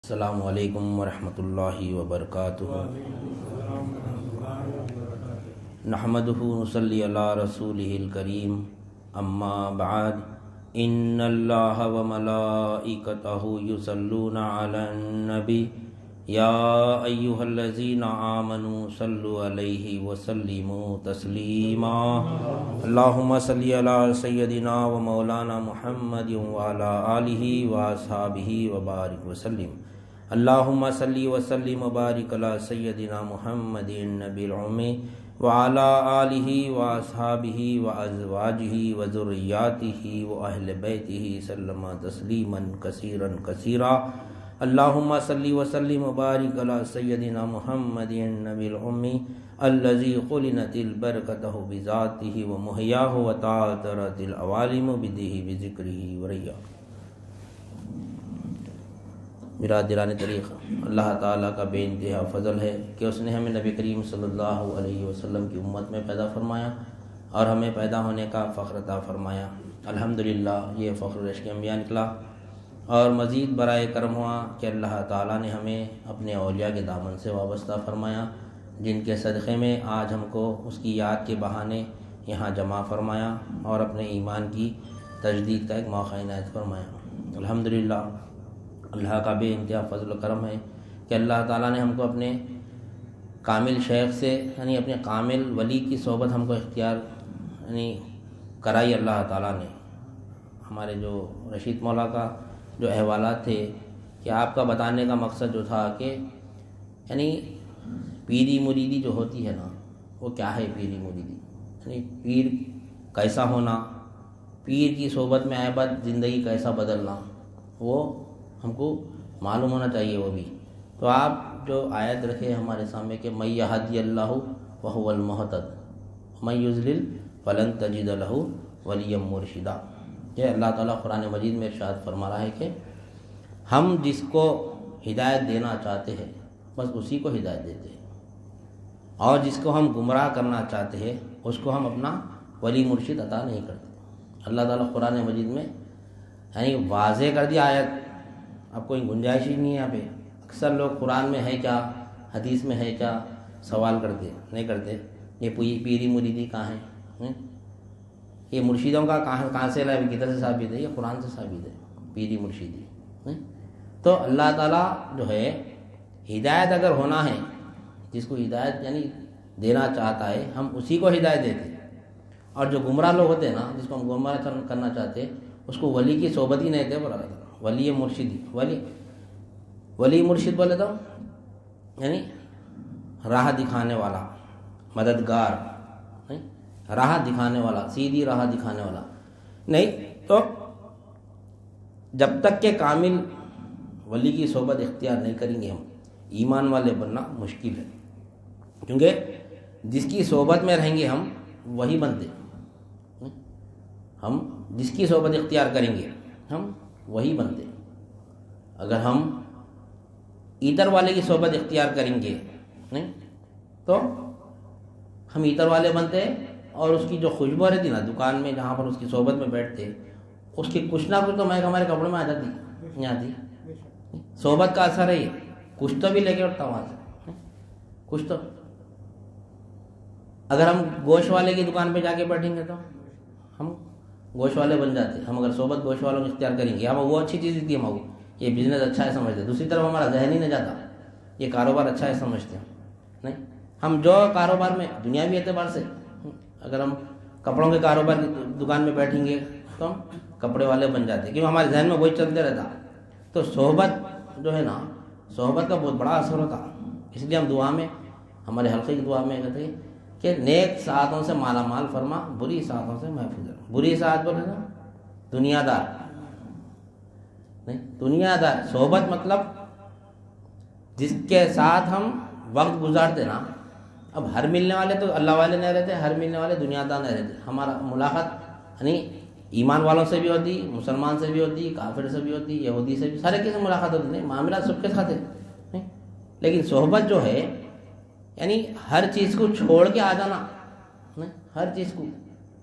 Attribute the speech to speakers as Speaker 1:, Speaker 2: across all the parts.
Speaker 1: السلام علیکم ورحمۃ اللہ وبرکاتہ۔ نحمدہ ونصلی علی رسولہ الکریم، اما بعد، ان اللہ وملائکتہ یصلون علی النبی یا ایہا الذین آمنوا صلوا علیہ وسلموا تسلیما۔ اللہم صلی علی سیدنا و مولانا محمد وعلی آلہ واصحابہ وبارک وسلم۔ اللہم صلی وسلم وبارک علی سیدنا محمد النبی الأمی وعلی آلہ واصحابہ وازواجہ وذریاتہ واہل بیتہ سلم تسلیما کثیرا کثیرا۔ اللہم صلی وسلم وبارک علی سیدنا محمد النبی الأمی الذی قرنت البرکتہ بذاتہ ومحیاہ وتعاطرت العوالم بدہ بذکرہ وریا۔ برادران طریق، اللہ تعالیٰ کا بے انتہا فضل ہے کہ اس نے ہمیں نبی کریم صلی اللہ علیہ وسلم کی امت میں پیدا فرمایا اور ہمیں پیدا ہونے کا فخر عطا فرمایا۔ الحمدللہ یہ فخر رشک انبیاء نکلا، اور مزید برائے کرم ہوا کہ اللہ تعالیٰ نے ہمیں اپنے اولیاء کے دامن سے وابستہ فرمایا، جن کے صدقے میں آج ہم کو اس کی یاد کے بہانے یہاں جمع فرمایا اور اپنے ایمان کی تجدید کا ایک موقع عنایت فرمایا۔ الحمدللہ اللہ کا بے انتہا فضل و کرم ہے کہ اللہ تعالیٰ نے ہم کو اپنے کامل شیخ سے، یعنی اپنے کامل ولی کی صحبت ہم کو اختیار کرائی۔ اللہ تعالیٰ نے ہمارے جو رشید مولا کا جو احوالات تھے کہ آپ کا بتانے کا مقصد جو تھا کہ یعنی پیری مریدی جو ہوتی ہے نا، وہ کیا ہے پیری مریدی، یعنی پیر کیسا ہونا، پیر کی صحبت میں آئے بعد زندگی کیسا بدلنا، وہ ہم کو معلوم ہونا چاہیے۔ وہ بھی تو آپ جو آیت رکھے ہمارے سامنے کہ من یہدی اللہ فہو المہتد ومن یضلل فلن تجد لہ ولیا مرشدا۔ یہ اللہ تعالیٰ قرآن مجید میں ارشاد فرما رہا ہے کہ ہم جس کو ہدایت دینا چاہتے ہیں بس اسی کو ہدایت دیتے ہیں، اور جس کو ہم گمراہ کرنا چاہتے ہیں اس کو ہم اپنا ولی مرشد عطا نہیں کرتے۔ اللہ تعالیٰ قرآن مجید میں یعنی واضح کر دیا آیت، اب کوئی گنجائش ہی نہیں ہے یہاں پہ۔ اکثر لوگ قرآن میں ہے کیا، حدیث میں ہے کیا سوال کرتے نہیں کرتے، یہ پیری مریدی کہاں ہے، یہ مرشدوں کا کہاں سے لائے، کدھر سے ثابت ہے، یہ قرآن سے ثابت ہے پیری مرشدی۔ تو اللہ تعالیٰ جو ہے ہدایت اگر ہونا ہے، جس کو ہدایت یعنی دینا چاہتا ہے ہم اسی کو ہدایت دیتے، اور جو گمراہ لوگ ہوتے ہیں نا، جس کو ہم گمراہ کرنا چاہتے اس کو ولی کی صحبت ہی نہیں دیتے۔ بولا تھا ولی مرشدی، ولی مرشد بولے تو یعنی راہ دکھانے والا، مددگار، راہ دکھانے والا، سیدھی راہ دکھانے والا نہیں۔ تو جب تک کہ کامل ولی کی صحبت اختیار نہیں کریں گے ہم، ایمان والے بننا مشکل ہے، کیونکہ جس کی صحبت میں رہیں گے ہم وہی بنتے، ہم جس کی صحبت اختیار کریں گے ہم وہی بنتے۔ اگر ہم ایتر والے کی صحبت اختیار کریں گے نہیں تو ہم ایتر والے بنتے، اور اس کی جو خوشبو رہتی نا دکان میں جہاں پر اس کی صحبت میں بیٹھتے، اس کی کچھ نہ کچھ تو مہک ہمارے کپڑے میں آ جاتی، نہیں آتی۔ صحبت کا اثر ہے یہ، کچھ تو بھی لے کے اٹھتا وہاں سے، کچھ تو۔ اگر ہم گوشت والے کی دکان پہ جا کے بیٹھیں گے تو ہم گوشت والے بن جاتے۔ ہم اگر صحبت گوشت والوں کو اختیار کریں گے، ہم وہ اچھی چیز دیتی ہے، ہم یہ بزنس اچھا ہے سمجھتے، دوسری طرف ہمارا ذہن ہی نہیں جاتا یہ کاروبار اچھا ہے سمجھتے ہیں، نہیں۔ ہم جو کاروبار میں دنیاوی اعتبار سے، اگر ہم کپڑوں کے کاروبار کی دکان میں بیٹھیں گے تو ہم کپڑے والے بن جاتے ہیں، کیونکہ ہمارے ذہن میں وہی چلتے رہتا۔ تو صحبت جو ہے نا، صحبت کا بہت بڑا اثر ہوتا، اس لیے ہم دعا میں، ہمارے حلقے کی دعا میں کہتے ہیں کہ نیک ساعتوں سے مالا مال فرما، بری ساعتوں سے محفوظ رکھ۔ بری ساعت بولے نا دنیا دار نہیں، دنیا دار صحبت مطلب جس کے ساتھ ہم وقت گزارتے نا۔ اب ہر ملنے والے تو اللہ والے نہیں رہتے، ہر ملنے والے دنیا دار نہیں رہتے۔ ہمارا ملاقات یعنی ایمان والوں سے بھی ہوتی، مسلمان سے بھی ہوتی، کافر سے بھی ہوتی، یہودی سے بھی، سارے کسی ملاقات ہوتی نہیں، معاملات سب کے ساتھ ہے۔ لیکن صحبت جو ہے یعنی ہر چیز کو چھوڑ کے آ جانا، ہر چیز کو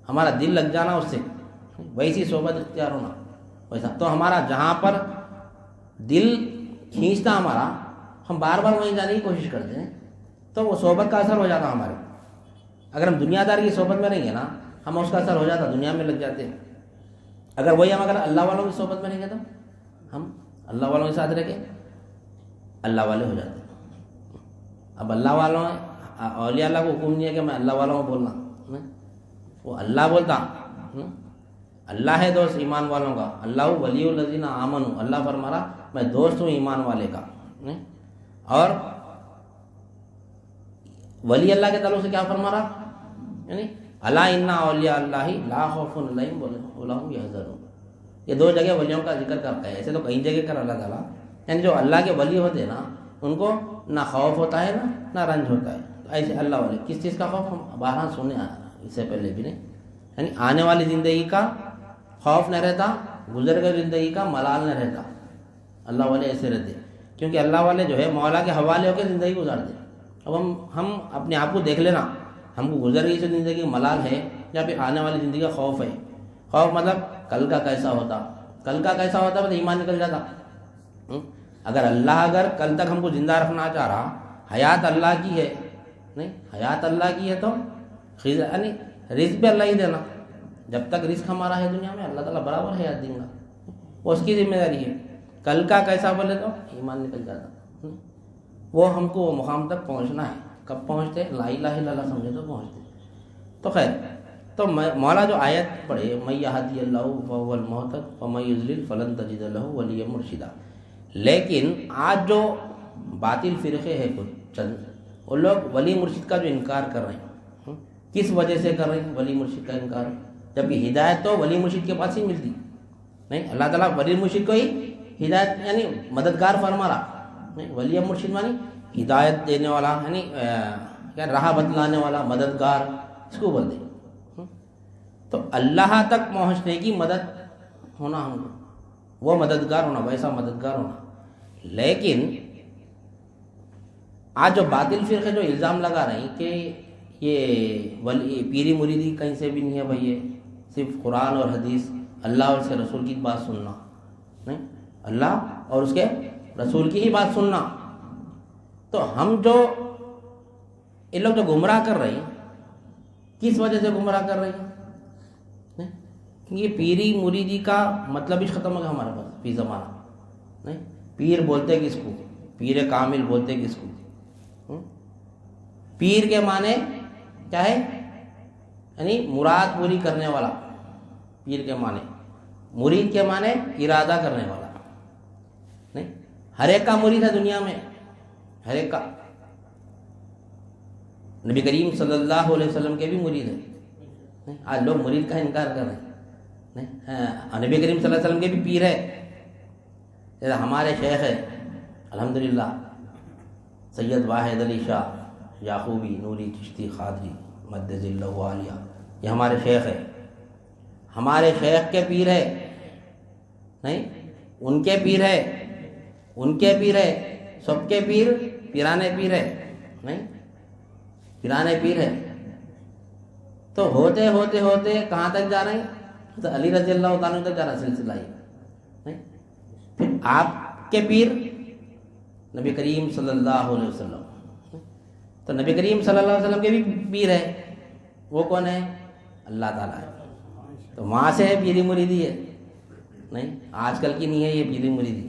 Speaker 1: ہمارا دل لگ جانا اس سے، ویسی صحبت اختیار ہونا ویسا۔ تو ہمارا جہاں پر دل کھینچتا ہمارا، ہم بار بار وہیں جانے کی کوشش کرتے ہیں، تو وہ صحبت کا اثر ہو جاتا ہمارے۔ اگر ہم دنیا دار کی صحبت میں رہیں گے نا، ہم اس کا اثر ہو جاتا، دنیا میں لگ جاتے۔ اگر وہی ہم اگر اللہ والوں کی صحبت میں رہیں گے تو ہم اللہ والوں کے ساتھ رہ کے اللہ والے ہو جاتے۔ اب اللہ والوں اولیاء اللہ کو حکم نہیں ہے کہ میں اللہ والوں کو بولنا، وہ اللہ بولتا، اللہ ہے دوست ایمان والوں کا، اللہ ولی الذین آمنوا، اللہ فرما رہا میں دوست ہوں ایمان والے کا۔ اور ولی اللہ کے تعلق سے کیا فرما رہا؟ یعنی الا ان اولیاء اللہ لا خوف علیہم ولا هم یحزنون۔ یہ دو جگہ ولیوں کا ذکر کرتا ہے، ایسے تو کئی جگہ کر اللہ تعالیٰ، یعنی جو اللہ کے ولی ہوتے ہیں نا ان کو نہ خوف ہوتا ہے نہ رنج ہوتا ہے۔ ایسے اللہ والے کس چیز کا خوف؟ ہم بارہا سنے اس سے پہلے بھی نہیں، یعنی آنے والی زندگی کا خوف نہ رہتا، گزر گئی زندگی کا ملال نہ رہتا۔ اللہ والے ایسے رہتے کیونکہ اللہ والے جو ہے مولا کے حوالے ہو کے زندگی گزارتے۔ اب ہم اپنے آپ کو دیکھ لینا، ہم کو گزر گئی زندگی کا ملال ہے یا پھر آنے والی زندگی کا خوف ہے۔ خوف مطلب کل کا کیسا ہوتا، کل کا کیسا ہوتا مطلب ایمان نکل جاتا۔ اگر کل تک ہم کو زندہ رکھنا چاہ رہا، حیات اللہ کی ہے، نہیں حیات اللہ کی ہے تو یعنی رزق بھی اللہ ہی دینا۔ جب تک رزق ہمارا ہے دنیا میں اللہ تعالیٰ برابر حیات دیں گا، وہ اس کی ذمہ داری ہے۔ کل کا کیسا بولے تو ایمان نکل جاتا۔ وہ ہم کو وہ مقام تک پہنچنا ہے، کب پہنچتے؟ لا الہ الا اللہ سمجھے تو پہنچتے۔ تو خیر، تو مولا جو آیت پڑھے من یہدی اللہ فہو المہتد ومن یضلل فلن تجد لہ ولیا مرشدا، لیکن آج جو باطل فرقے ہیں کچھ چند، وہ لوگ ولی مرشد کا جو انکار کر رہے ہیں، کس وجہ سے کر رہے ہیں ولی مرشد کا انکار؟ جبکہ ہدایت تو ولی مرشد کے پاس ہی ملتی نہیں، اللہ تعالیٰ ولی مرشد کو ہی ہدایت یعنی مددگار فرما رہا نہیں، ولی مرشد مانی ہدایت دینے والا، یعنی راہ بتلانے والا، مددگار اس کو بولتے۔ تو اللہ تک پہنچنے کی مدد ہونا ہم کو، وہ مددگار ہونا، ویسا مددگار ہونا۔ لیکن آج جو باطل فرقے جو الزام لگا رہے ہیں کہ یہ ولی پیری مریدی کہیں سے بھی نہیں ہے بھائی، یہ صرف قرآن اور حدیث، اللہ اور اس کے رسول کی بات سننا، نہیں اللہ اور اس کے رسول کی ہی بات سننا۔ تو ہم جو ان لوگ جو گمراہ کر رہے ہیں، کس وجہ سے گمراہ کر رہے ہیں؟ یہ پیری مریدی کا مطلب ہی ختم ہو گیا ہمارے پاس فی زمانہ، نہیں پیر بولتے کس کو؟ پیر کامل بولتے کس کو؟ پیر کے معنی کیا ہے؟ یعنی مراد پوری کرنے والا، پیر کے معنی۔ مرید کے معنی ارادہ کرنے والا، نہیں ہر ایک کا مرید ہے دنیا میں، ہر ایک کا۔ نبی کریم صلی اللہ علیہ وسلم کے بھی مرید ہیں، آج لوگ مرید کا انکار کر رہے ہیں۔ نبی کریم صلی اللہ علیہ وسلم کے بھی پیر ہے، جیسے ہمارے شیخ ہے الحمدللہ سید واحد علی شاہ یعقوبی نوری چشتی قادری مدد اللہ عالیہ، یہ ہمارے شیخ ہے۔ ہمارے شیخ کے پیر ہے، نہیں ان کے پیر ہے، ان کے پیر ہے، سب کے پیر پیرانے پیر ہے، نہیں پیرانے پیر ہے۔ تو ہوتے ہوتے ہوتے کہاں تک جا رہے ہیں؟ تو علی رضی اللہ تعالیٰ تک جا رہا سلسلہ ہی۔ پھر آپ کے پیر نبی کریم صلی اللہ علیہ وسلم، تو نبی کریم صلی اللہ علیہ وسلم کے بھی پیر ہے، وہ کون ہے؟ اللہ تعالیٰ ہے۔ تو وہاں سے ہے پیری مریدی ہے، نہیں آج کل کی نہیں ہے یہ پیری مریدی،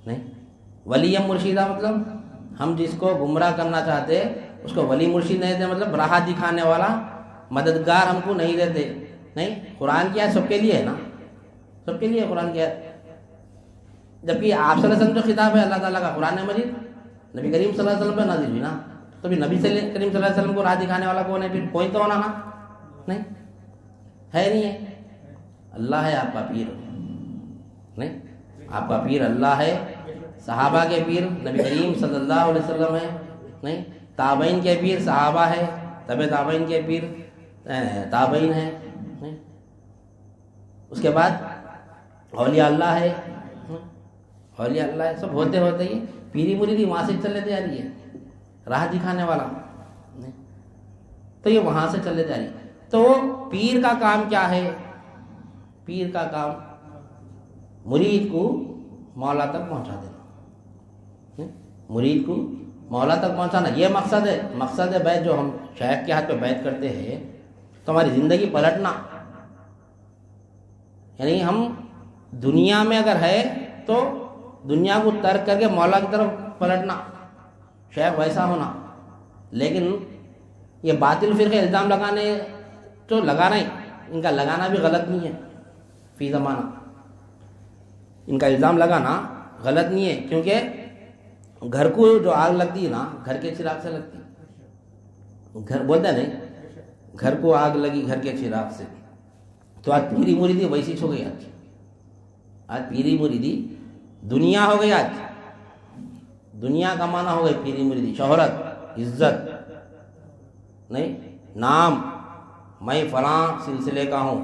Speaker 1: نہیں ولی مرشدہ مطلب ہم جس کو گمراہ کرنا چاہتے اس کو ولی مرشد نہیں دیتے، مطلب راہ دکھانے والا مددگار ہم کو نہیں دیتے۔ نہیں قرآن کیا ہے؟ سب کے لیے ہے نا، سب کے لیے قرآن کیا ہے؟ جبکہ آپ صلی اللہ علیہ وسلم جو خطاب ہے اللہ تعالیٰ کا قرآن مجید نبی کریم صلی اللہ علیہ وسلم پہ نازل ہوئی نا، تو پھر نبی کریم صلی اللہ علیہ وسلم کو راہ دکھانے والا کون ہے؟ پھر کوئی تو ہونا نا، نہیں ہے، نہیں ہے، اللہ ہے آپ کا پیر، نہیں آپ کا پیر اللہ ہے، صحابہ کے پیر نبی کریم صلی اللہ علیہ وسلم ہے، نہیں تابعین کے پیر صحابہ ہے، تبع تابعین کے پیر تابعین ہے، اس کے بعد اولیاء اللہ ہے، اولیاء اللہ ہے۔ سب ہوتے ہوتے ہی پیری مریدی وہاں سے چلے جا رہی ہے، راہ دکھانے والا، تو یہ وہاں سے چلے جا رہی ہے۔ تو پیر کا کام کیا ہے؟ پیر کا کام مرید کو مولا تک پہنچا دینا، مرید کو مولا تک پہنچانا، یہ مقصد ہے بیعت. جو ہم شیخ کے ہاتھ پہ بیعت کرتے ہیں تو ہماری زندگی پلٹنا، یعنی ہم دنیا میں اگر ہے تو دنیا کو ترک کر کے مولا کی طرف پلٹنا، شیخ ویسا ہونا. لیکن یہ باطل فرقے الزام لگانے تو لگانا ہی، ان کا لگانا بھی غلط نہیں ہے. فی زمانہ ان کا الزام لگانا غلط نہیں ہے، کیونکہ گھر کو جو آگ لگتی ہے نا گھر کے چراغ سے لگتی ہے. گھر بولتے نہیں، گھر کو آگ لگی گھر کے چراغ سے. تو آج پیری مریدی ویسی ہو گئی. آج پیری مریدی دنیا ہو گئی. آج دنیا کمانا ہو گئی پیری مریدی. شہرت، عزت نہیں، نام، میں فلاں سلسلے کا ہوں،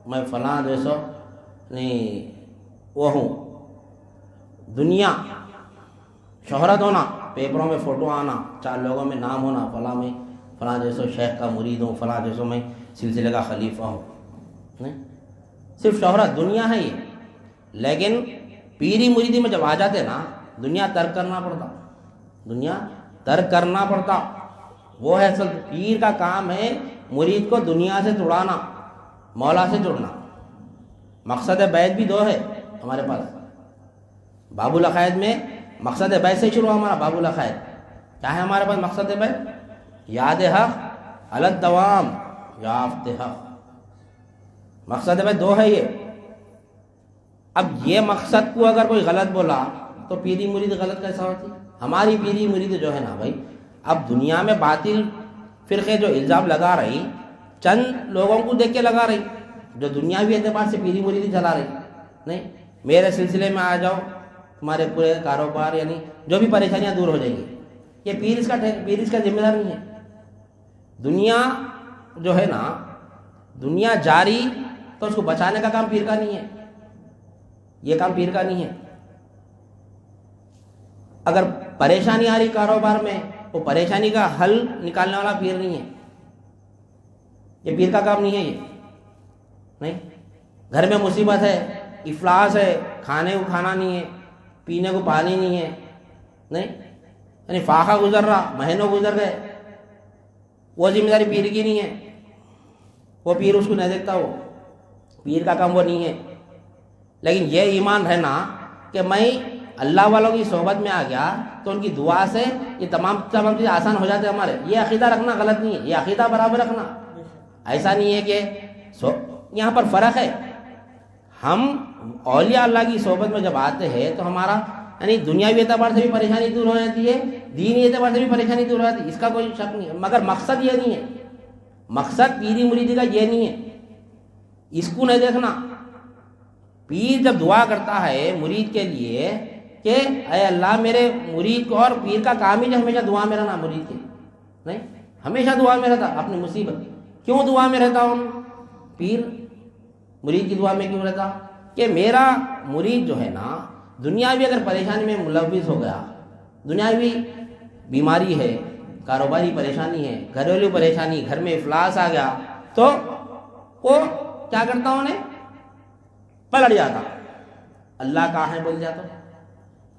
Speaker 1: میں فلاں جیسا نہیں وہ ہوں. دنیا، شہرت ہونا، پیپروں میں فوٹو آنا، 4 لوگوں میں نام ہونا، فلاں میں فلاں جیسا شیخ کا مرید ہوں، فلاں جیسا میں سلسلے کا خلیفہ ہوں. نہیں، صرف شہرت، دنیا ہے یہ. لیکن پیری مریدی میں جب آ جاتے نا دنیا ترک کرنا پڑتا، دنیا ترک کرنا پڑتا. وہ ہے اصل پیر کا کام ہے مرید کو دنیا سے جڑانا، مولا سے جڑنا. مقصد بیعت بھی 2 ہے ہمارے پاس. باب العقائد میں مقصد بیعت سے شروع ہمارا باب العقائد. کیا ہے ہمارے پاس مقصد بیعت؟ یاد حق علی الدوام یافت حق. مقصد بیعت 2 ہے یہ. اب یہ مقصد کو اگر کوئی غلط بولا تو پیری مرید غلط کیسا ہوتی؟ ہماری پیری مرید جو ہے نا بھائی، اب دنیا میں باطل فرقے جو الزام لگا رہی، چند لوگوں کو دیکھ کے لگا رہی جو دنیاوی اعتبار سے پیری مریدی چلا رہی. نہیں، میرے سلسلے میں آ جاؤ، تمہارے پورے کاروبار یعنی جو بھی پریشانیاں دور ہو جائیں گی. یہ پیر اس کا ذمہ دار نہیں ہے. دنیا جو ہے نا، دنیا جاری تو اس کو بچانے کا کام پیر کا نہیں ہے. یہ کام پیر کا نہیں ہے. اگر پریشانی آ رہی کاروبار میں، وہ پریشانی کا حل نکالنے والا پیر نہیں ہے. یہ پیر کا کام نہیں ہے. یہ نہیں، گھر میں مصیبت ہے، افلاس ہے، کھانے کو کھانا نہیں ہے، پینے کو پانی نہیں ہے، نہیں، یعنی فاقہ گزر رہا، مہینوں گزر گئے، وہ ذمہ داری پیر کی نہیں ہے. وہ پیر اس کو نہیں دیکھتا، وہ پیر کا کام وہ نہیں ہے. لیکن یہ ایمان رہنا کہ میں اللہ والوں کی صحبت میں آ گیا تو ان کی دعا سے یہ تمام چیزیں آسان ہو جاتے ہمارے. یہ عقیدہ رکھنا غلط نہیں ہے. یہ عقیدہ برابر رکھنا. ایسا نہیں ہے کہ یہاں پر فرق ہے. ہم اولیاء اللہ کی صحبت میں جب آتے ہیں تو ہمارا یعنی دنیاوی اعتبار سے بھی پریشانی دور ہو جاتی ہے، دینی اعتبار سے بھی پریشانی دور ہو جاتی ہے. اس کا کوئی شک نہیں ہے. مگر مقصد یہ نہیں ہے. مقصد پیری مریدی کا یہ نہیں ہے. اس کو نہیں دیکھنا. پیر جب دعا کرتا ہے مرید کے لیے کہ اے اللہ میرے مرید کو، اور پیر کا کام ہی جو ہمیشہ دعا میں رہنا مرید کے، نہیں، ہمیشہ دعا میں رہتا. اپنی مصیبت کیوں دعا میں رہتا ہوں؟ پیر مرید کی دعا میں کیوں رہتا؟ کہ میرا مرید جو ہے نا دنیاوی اگر پریشانی میں ملوث ہو گیا، دنیاوی بیماری ہے، کاروباری پریشانی ہے، گھریلو پریشانی، گھر میں افلاس آ گیا، تو وہ کیا کرتا ہوں نے پلٹ جاتا. اللہ کہاں ہے بول جاتا،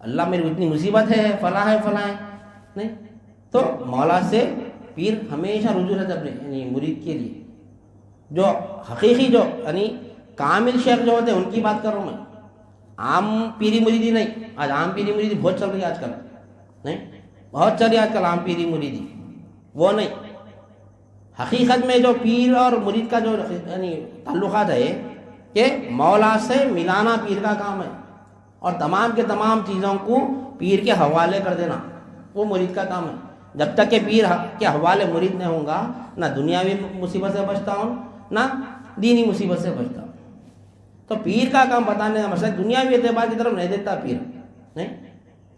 Speaker 1: اللہ میری اتنی مصیبت ہے، فلاں ہے فلاں ہے، نہیں. تو مولا سے پیر ہمیشہ رجوع رہتا اپنے یعنی مرید کے لیے. جو حقیقی جو یعنی کامل شیخ جو ہوتے ہیں ان کی بات کر رہا ہوں میں. عام پیری مریدی نہیں. آج عام پیری مریدی بہت چل رہی ہے آج کل، نہیں، بہت چل رہی ہے آج کل عام پیری مریدی. وہ نہیں. حقیقت میں جو پیر اور مرید کا جو یعنی تعلقات ہے کہ مولا سے ملانا پیر کا کام ہے، اور تمام کے تمام چیزوں کو پیر کے حوالے کر دینا وہ مرید کا کام ہے. جب تک کہ پیر کے حوالے مرید نہیں ہوں گا، نہ دنیاوی مصیبت سے بچتا ہوں نہ دینی مصیبت سے بچتا ہوں. تو پیر کا کام بتانے کا مقصد دنیاوی اعتبار کی طرف نہیں دیکھتا پیر. نہیں،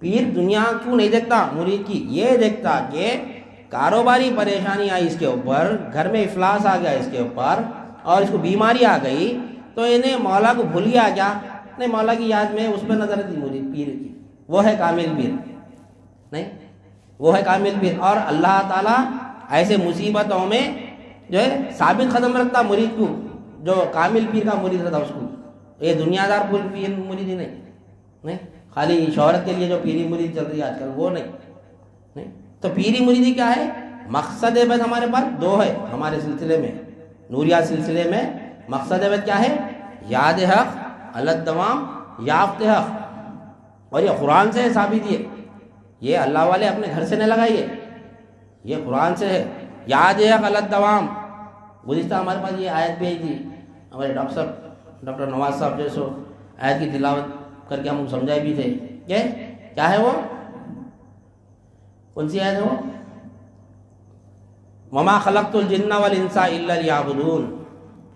Speaker 1: پیر دنیا کیوں نہیں دیکھتا مرید کی؟ یہ دیکھتا کہ کاروباری پریشانی آئی اس کے اوپر، گھر میں افلاس آ گیا اس کے اوپر، اور اس کو بیماری آ گئی، تو انہیں مولا کو بھول گیا کیا؟ نہیں، مولا کی یاد میں اس پہ نظر تھی مرید پیر کی. وہ ہے کامل پیر. نہیں، وہ ہے کامل پیر. اور اللہ تعالیٰ ایسے مصیبتوں میں جو ہے ثابت قدم رکھتا مرید کو، جو کامل پیر کا مرید رہتا اس کو. یہ دنیا دار پیر مرید ہی نہیں. خالی شہرت کے لیے جو پیری مریدی چل رہی ہے آج کل وہ نہیں. تو پیری مریدی کیا ہے؟ مقصد بیت ہمارے پاس دو ہے ہمارے سلسلے میں، نوریہ سلسلے میں. مقصد بیت کیا ہے؟ یاد حق علی الدوام یافت حق. اور یہ قرآن سے ہے ثابت. یہ اللہ والے اپنے گھر سے نہ لگائیے، یہ قرآن سے ہے. یاد حق علی الدوام. گزشتہ ہمارے پاس یہ آیت بھی آئی تھی، ہمارے ڈاکٹر نواز صاحب جو سو آیت کی تلاوت کر کے ہم سمجھائے بھی تھے. کیا ہے وہ؟ کون سی آیت ہے وہ؟ وما خلقت الجن والانس الا لیعبدون.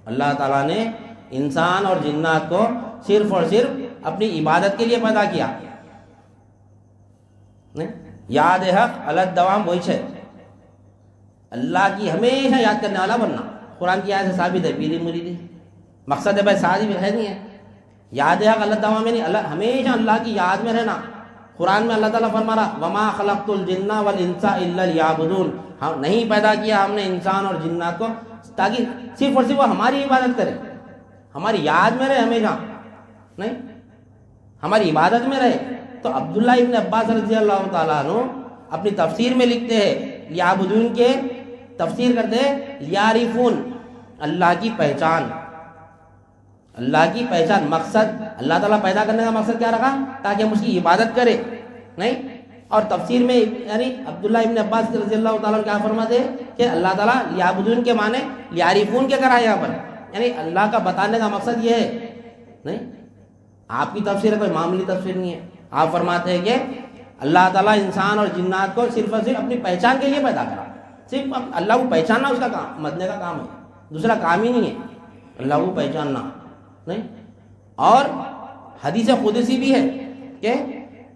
Speaker 1: اللہ تعالیٰ نے انسان اور جنات کو صرف اور صرف اپنی عبادت کے لیے پیدا کیا. یاد حق علی الدوام وہی ہے، اللہ کی ہمیشہ یاد کرنے والا بننا. قرآن کی آیت سے ثابت ہے. پیری مریدی مقصد ہے بھائی شادی بھی ہے نہیں ہے. یاد حق علی الدوام یعنی اللہ ہمیشہ اللہ کی یاد میں رہنا. قرآن میں اللہ تعالیٰ فرما رہا وما خلقت الجن والانس الا لیعبدون. ہم نہیں پیدا کیا ہم نے انسان اور جنات کو تاکہ صرف اور صرف وہ ہماری عبادت کرے، ہماری یاد میں رہے ہمیشہ، نہیں ہماری عبادت میں رہے. تو عبداللہ ابن عباس رضی اللہ تعالیٰ عنہ اپنی تفسیر میں لکھتے ہیں، لیعبدون کے تفسیر کرتے ہیں لیعرفون، اللہ کی پہچان. اللہ کی پہچان مقصد اللہ تعالیٰ پیدا کرنے کا مقصد کیا رکھا؟ تاکہ ہم اس کی عبادت کرے. نہیں اور تفسیر میں یعنی عبداللہ ابن عباس رضی اللہ تعالیٰ کیا فرماتے ہیں کہ اللہ تعالیٰ لیعبدون کے معنی لیعرفون کے کرا یہاں پر، یعنی اللہ کا بتانے کا مقصد یہ ہے. نہیں آپ کی تفسیر کوئی معمولی تفسیر نہیں ہے. آپ فرماتے ہیں کہ اللہ تعالیٰ انسان اور جنات کو صرف اور صرف اپنی پہچان کے لیے پیدا کرا. صرف اللہ کو پہچاننا اس کا کام، مدنے کا کام ہے، دوسرا کام ہی نہیں ہے اللہ کو پہچاننا. نہیں اور حدیث قدسی بھی ہے کہ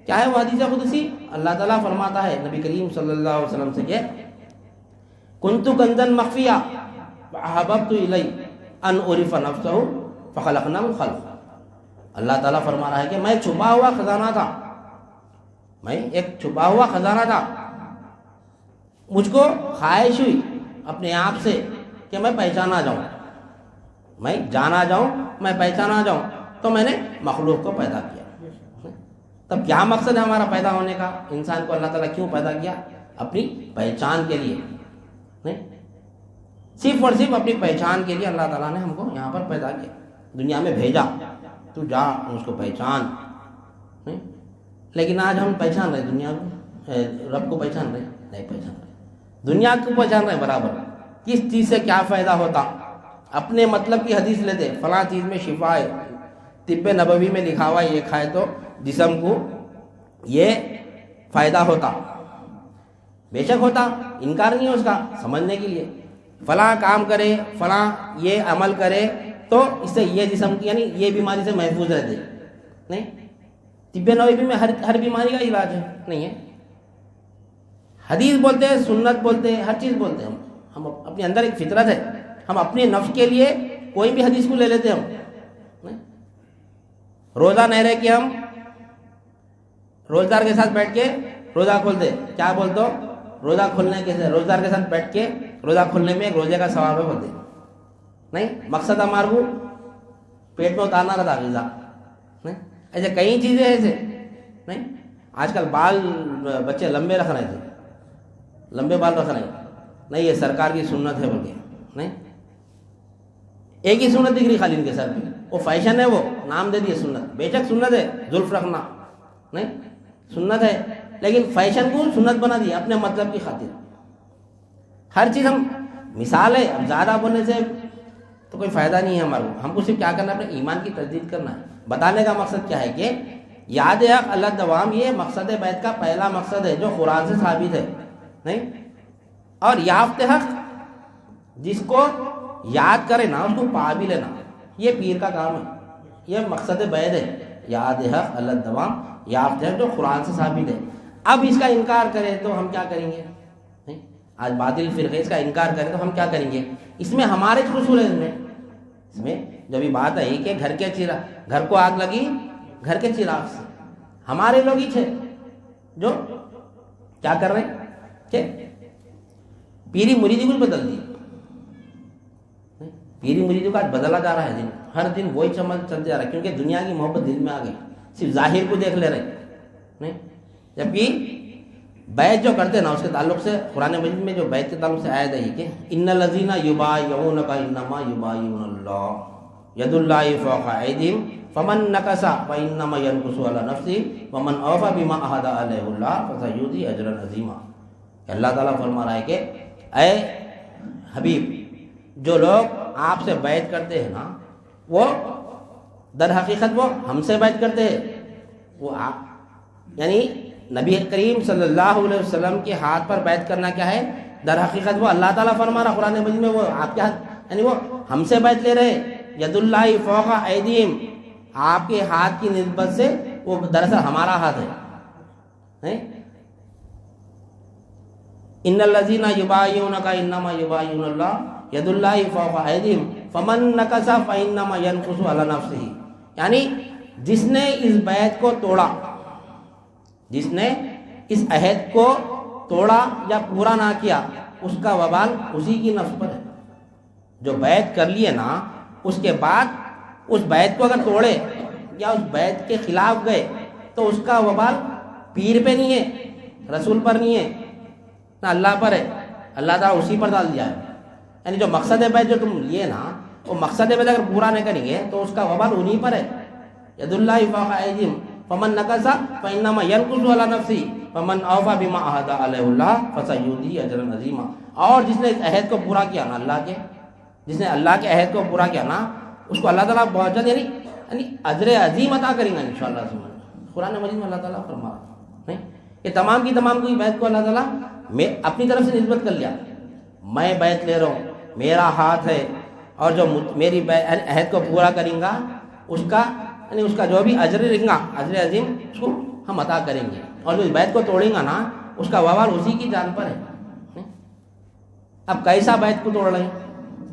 Speaker 1: کیا ہے وہ حدیث قدسی؟ اللہ تعالیٰ فرماتا ہے نبی کریم صلی اللہ علیہ وسلم سے کہ کنت کنزا مخفیا فاحببت الی ان اعرف نفسہ فخلقنا الخلق. اللہ تعالیٰ فرما رہا ہے کہ میں چھپا ہوا خزانہ تھا، میں ایک چھپا ہوا خزانہ تھا، مجھ کو خواہش ہوئی اپنے آپ سے کہ میں پہچانا جاؤں، میں جانا جاؤں، میں پہچانا جاؤں، تو میں نے مخلوق کو پیدا کیا. تب کیا مقصد ہے ہمارا پیدا ہونے کا؟ انسان کو اللہ تعالیٰ کیوں پیدا کیا؟ اپنی پہچان کے لیے. نہیں صرف اور صرف اپنی پہچان کے لیے اللہ تعالیٰ نے ہم کو یہاں پر پیدا کیا، دنیا میں بھیجا. تو جا اس کو پہچان. نہیں لیکن آج ہم پہچان رہے دنیا کو، رب کو پہچان رہے نہیں پہچان رہے، دنیا کو پہچان رہے برابر. کس چیز سے کیا فائدہ ہوتا؟ اپنے مطلب کی حدیث لیتے، فلاں چیز میں شفا ہے، طب نبوی میں لکھا ہوا ہے یہ کھائے تو جسم کو یہ فائدہ ہوتا. بے شک ہوتا، انکار نہیں ہے اس کا، سمجھنے کے لیے. فلاں کام کرے، فلاں یہ عمل کرے تو اس سے یہ جسم کی یعنی یہ بیماری سے محفوظ رہتے. نہیں طب نبوی میں ہر بیماری کا علاج ہے نہیں ہے. حدیث بولتے ہیں، سنت بولتے ہیں، ہر چیز بولتے ہیں. ہم اپنے اندر ایک فطرت ہے، ہم اپنے نفس کے لیے کوئی بھی حدیث کو لے لیتے ہم. روزہ نہیں رہے کہ ہم روزدار کے ساتھ بیٹھ کے روزہ کھولتے، کیا بولتے ہو؟ روزہ کھولنے کے روزدار کے ساتھ بیٹھ کے روزہ کھولنے میں ایک روزے کا ثواب ہے بولتے. نہیں مقصد ہمارے کو پیٹ میں اتارنا رہتا غذا. نہیں ایسے کئی چیزیں ایسے. نہیں آج کل بال بچے لمبے رکھ رہے تھے، لمبے بال رکھ رہے ہیں. نہیں یہ سرکار کی سنت ہے بول کے. نہیں ایک ہی سنت دکھ رہی خالی ان کے سر پہ، وہ فیشن ہے، وہ نام دے دیے سنت. بے شک سنت ہے زلف رکھنا، نہیں سنت ہے، لیکن فیشن کو سنت بنا دی اپنے مطلب کی خاطر. ہر چیز ہم مثال ہے، اب زیادہ بولنے سے تو کوئی فائدہ نہیں ہے ہمارے کو. ہم کو صرف کیا کرنا ہے؟ اپنے ایمان کی تجدید کرنا ہے. بتانے کا مقصد کیا ہے کہ یاد حق علی الدوام یہ مقصد بیت کا پہلا مقصد ہے جو قرآن سے ثابت ہے. نہیں اور یافت حق جس کو یاد کرے نا اس کو پا بھی لینا، یہ پیر کا کام ہے، یہ مقصد بیت ہے. یاد حق علی الدوام یافت حق جو قرآن سے ثابت ہے. اب اس کا انکار کرے تو ہم کیا کریں گے؟ آج باطل فرقے اس کا انکار کرے تو ہم کیا کریں گے؟ اس میں ہمارے قصور ہے. اس میں جب یہ بات آئی کہ گھر کو آگ لگی گھر کے چراغ سے، ہمارے لوگ ہی تھے جو کیا کر رہے ہیں کہ پیری مریدی کو بدل دی. پیری مریدی کا آج بدلا جا رہا ہے دن، ہر دن وہی چمل چلتے جا رہا ہے، کیونکہ دنیا کی محبت دل میں آ گئی. صرف ظاہر کو دیکھ لے رہے نہیں. جبکہ بیعت جو کرتے نا اس کے تعلق سے قرآن مجید میں جو بیعت کے تعلق سے آیت ہے کہ ان الذین یبایعونک انما یبایعون اللہ ید اللہ فوق ایدیہم فمن نکث فانما ینکث علی نفسہ ومن اوفی بما عہد علیہ اللہ فسیؤتی اجرا عظیما. اللہ تعالیٰ فرما رہا ہے کہ اے حبیب جو لوگ آپ سے بیعت کرتے ہیں نا وہ در حقیقت وہ ہم سے بیعت کرتے ہیں. وہ آپ یعنی نبی کریم صلی اللہ علیہ وسلم کے ہاتھ پر بیعت کرنا کیا ہے؟ در حقیقت وہ اللہ تعالیٰ فرما رہا قرآن مجید میں وہ آپ کے ہاتھ یعنی وہ ہم سے بیعت لے رہے. ید اللہ فوق ایدیہم آپ کے ہاتھ کی نسبت سے وہ دراصل ہمارا ہاتھ ہے. ان الذین یبایعونک انما یبایعون اللہ ید اللہ فوق ایدیہم فمن نکث فانما ینکث علی نفسہ. یعنی جس نے اس بیعت کو توڑا، جس نے اس عہد کو توڑا یا پورا نہ کیا اس کا وبال اسی کی نفس پر ہے. جو بیعت کر لیے نا اس کے بعد اس بیعت کو اگر توڑے یا اس بیعت کے خلاف گئے تو اس کا وبال پیر پہ نہیں ہے، رسول پر نہیں ہے، نہ اللہ پر ہے. اللہ تعالیٰ اسی پر ڈال دیا ہے. یعنی جو مقصد بیعت جو تم لیے نا وہ مقصد بیعت اگر پورا نہیں کریں گے تو اس کا وبال انہی پر ہے. ید اللہ فوق ایدیہم فمن نکث فانما ینکث علی نفسہ ومن اوفی بما عہد علیہ اللہ فسیؤتی اجرا عظیما. اور جس نے اس عہد کو پورا کیا نا اللہ کے، جس نے اللہ کے عہد کو پورا کیا نا اس کو اللہ تعالیٰ بہت جلد یعنی اجر عظیم عطا کریں گا انشاءاللہ. قرآن مجید میں اللہ تعالیٰ فرما رہا ہے یہ تمام کی تمام کوئی بیعت کو اللہ تعالیٰ میں اپنی طرف سے نسبت کر لیا. میں بیعت لے رہا ہوں، میرا ہاتھ ہے، اور جو میری عہد کو پورا کریں گا اس کا یعنی اس کا جو بھی اجر رہے گا اجر عظیم اس کو ہم عطا کریں گے. اور جو اس بیعت کو توڑیں گا نا اس کا وبال اسی کی جان پر ہے. اب کیسا بیعت کو توڑ رہے ہیں،